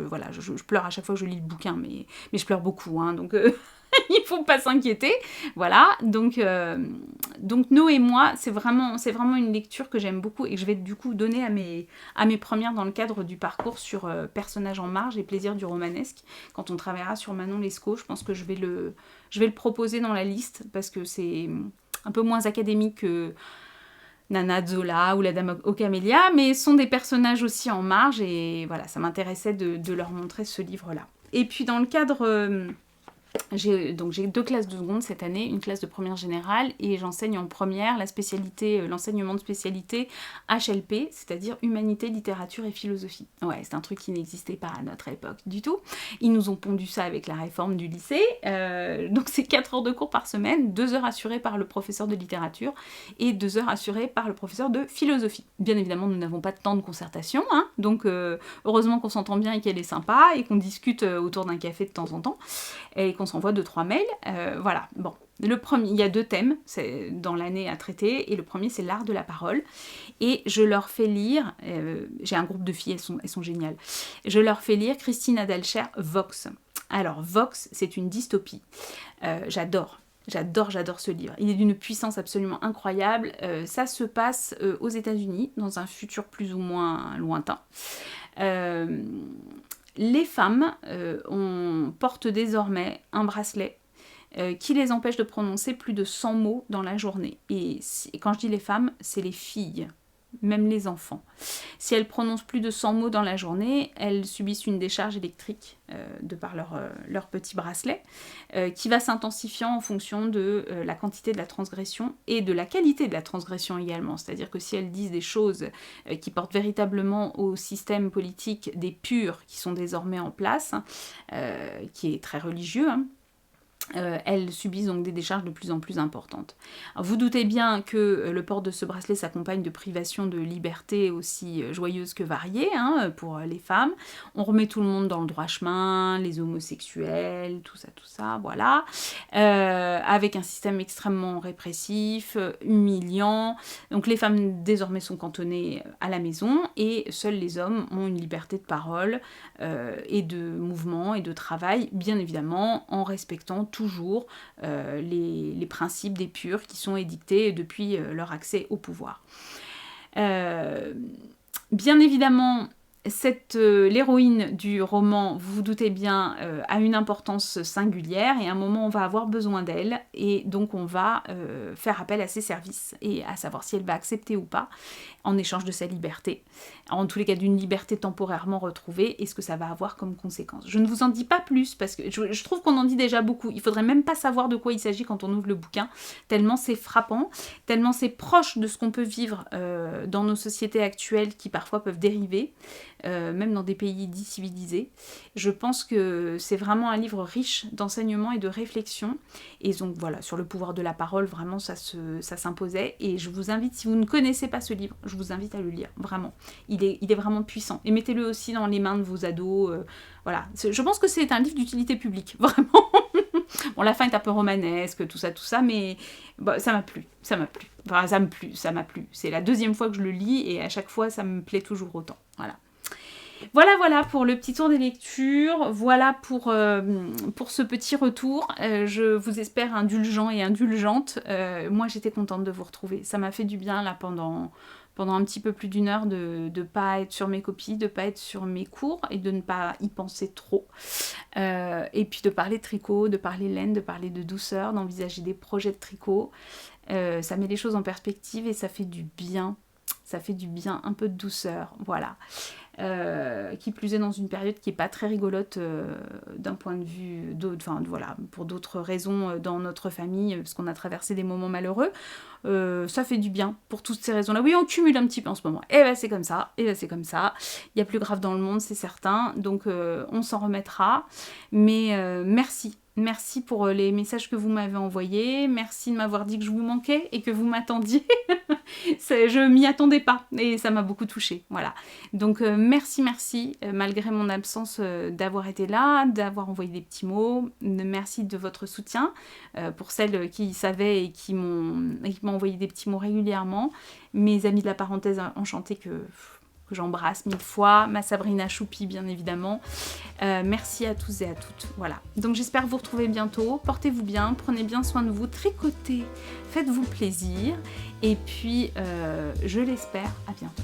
pleure à chaque fois que je lis le bouquin, mais je pleure beaucoup, hein, donc il faut pas s'inquiéter, voilà. Donc No et moi, c'est vraiment une lecture que j'aime beaucoup et que je vais du coup donner à mes premières dans le cadre du parcours sur personnages en marge et plaisir du romanesque. Quand on travaillera sur Manon Lescaut, je pense que je vais le proposer dans la liste parce que c'est un peu moins académique que Nana Zola ou la Dame aux Camélias, mais sont des personnages aussi en marge, et voilà, ça m'intéressait de leur montrer ce livre-là. Et puis dans le cadre... J'ai 2 classes de seconde cette année, une classe de première générale, et j'enseigne en première l'enseignement de spécialité HLP, c'est-à-dire Humanité, Littérature et Philosophie. Ouais, c'est un truc qui n'existait pas à notre époque du tout. Ils nous ont pondu ça avec la réforme du lycée, donc c'est 4 heures de cours par semaine, 2 heures assurées par le professeur de littérature et 2 heures assurées par le professeur de philosophie. Bien évidemment, nous n'avons pas de temps de concertation, hein, donc heureusement qu'on s'entend bien et qu'elle est sympa, et qu'on discute autour d'un café de temps en temps, et qu'on s'envoie 2-3 mails, voilà. Bon, le premier, il y a 2 thèmes dans l'année à traiter, et le premier c'est l'art de la parole, et je leur fais lire, j'ai un groupe de filles, elles sont géniales, je leur fais lire Christine Adalcher, Vox. Alors Vox, c'est une dystopie, j'adore ce livre, il est d'une puissance absolument incroyable, ça se passe aux États-Unis, dans un futur plus ou moins lointain. Les femmes portent désormais un bracelet qui les empêche de prononcer plus de 100 mots dans la journée. Et quand je dis les femmes, c'est les filles, même les enfants. Si elles prononcent plus de 100 mots dans la journée, elles subissent une décharge électrique de par leur petit bracelet, qui va s'intensifiant en fonction de la quantité de la transgression et de la qualité de la transgression également. C'est-à-dire que si elles disent des choses qui portent véritablement au système politique des purs qui sont désormais en place, qui est très religieux, hein, elles subissent donc des décharges de plus en plus importantes. Alors, vous doutez bien que le port de ce bracelet s'accompagne de privations de liberté aussi joyeuses que variées, hein, pour les femmes. On remet tout le monde dans le droit chemin, les homosexuels, tout ça, voilà. Avec un système extrêmement répressif, humiliant. Donc les femmes désormais sont cantonnées à la maison, et seuls les hommes ont une liberté de parole et de mouvement et de travail, bien évidemment en respectant toujours les principes des purs qui sont édictés depuis leur accès au pouvoir. Bien évidemment, l'héroïne du roman, vous vous doutez bien, a une importance singulière, et à un moment on va avoir besoin d'elle, et donc on va faire appel à ses services, et à savoir si elle va accepter ou pas, en échange de sa liberté, en tous les cas d'une liberté temporairement retrouvée, et ce que ça va avoir comme conséquence. Je ne vous en dis pas plus, parce que je trouve qu'on en dit déjà beaucoup. Il faudrait même pas savoir de quoi il s'agit quand on ouvre le bouquin, tellement c'est frappant, tellement c'est proche de ce qu'on peut vivre dans nos sociétés actuelles, qui parfois peuvent dériver, même dans des pays dits civilisés. Je pense que c'est vraiment un livre riche d'enseignements et de réflexion, et donc voilà, sur le pouvoir de la parole, vraiment ça s'imposait, et je vous invite, si vous ne connaissez pas ce livre, je vous invite à le lire, vraiment. Il est vraiment puissant, et mettez-le aussi dans les mains de vos ados, voilà. Je pense que c'est un livre d'utilité publique, vraiment. Bon, la fin est un peu romanesque, tout ça, mais bah, ça m'a plu. Enfin, ça m'a plu. C'est la deuxième fois que je le lis et à chaque fois, ça me plaît toujours autant. Voilà. Voilà pour le petit tour des lectures, voilà pour ce petit retour. Je vous espère indulgents et indulgentes. Moi, j'étais contente de vous retrouver. Ça m'a fait du bien là pendant un petit peu plus d'1 heure de ne pas être sur mes copies, de ne pas être sur mes cours et de ne pas y penser trop. Et puis de parler de tricot, de parler laine, de parler de douceur, d'envisager des projets de tricot. Ça met les choses en perspective et ça fait du bien. Ça fait du bien, un peu de douceur, voilà. Qui plus est dans une période qui n'est pas très rigolote d'un point de vue, enfin voilà, pour d'autres raisons dans notre famille, parce qu'on a traversé des moments malheureux. Ça fait du bien pour toutes ces raisons-là. Oui, on cumule un petit peu en ce moment. Et ben c'est comme ça, Il y a plus grave dans le monde, c'est certain. Donc on s'en remettra. Mais merci pour les messages que vous m'avez envoyés. Merci de m'avoir dit que je vous manquais et que vous m'attendiez. Je m'y attendais pas et ça m'a beaucoup touchée. Voilà. Donc merci, malgré mon absence d'avoir été là, d'avoir envoyé des petits mots. Merci de votre soutien pour celles qui savaient et qui m'ont envoyé des petits mots régulièrement. Mes amis de la parenthèse enchantée que j'embrasse 1000 fois, ma Sabrina Choupi bien évidemment. Merci à tous et à toutes. Voilà. Donc j'espère vous retrouver bientôt. Portez-vous bien, prenez bien soin de vous, tricotez, faites-vous plaisir. Et puis, je l'espère, à bientôt.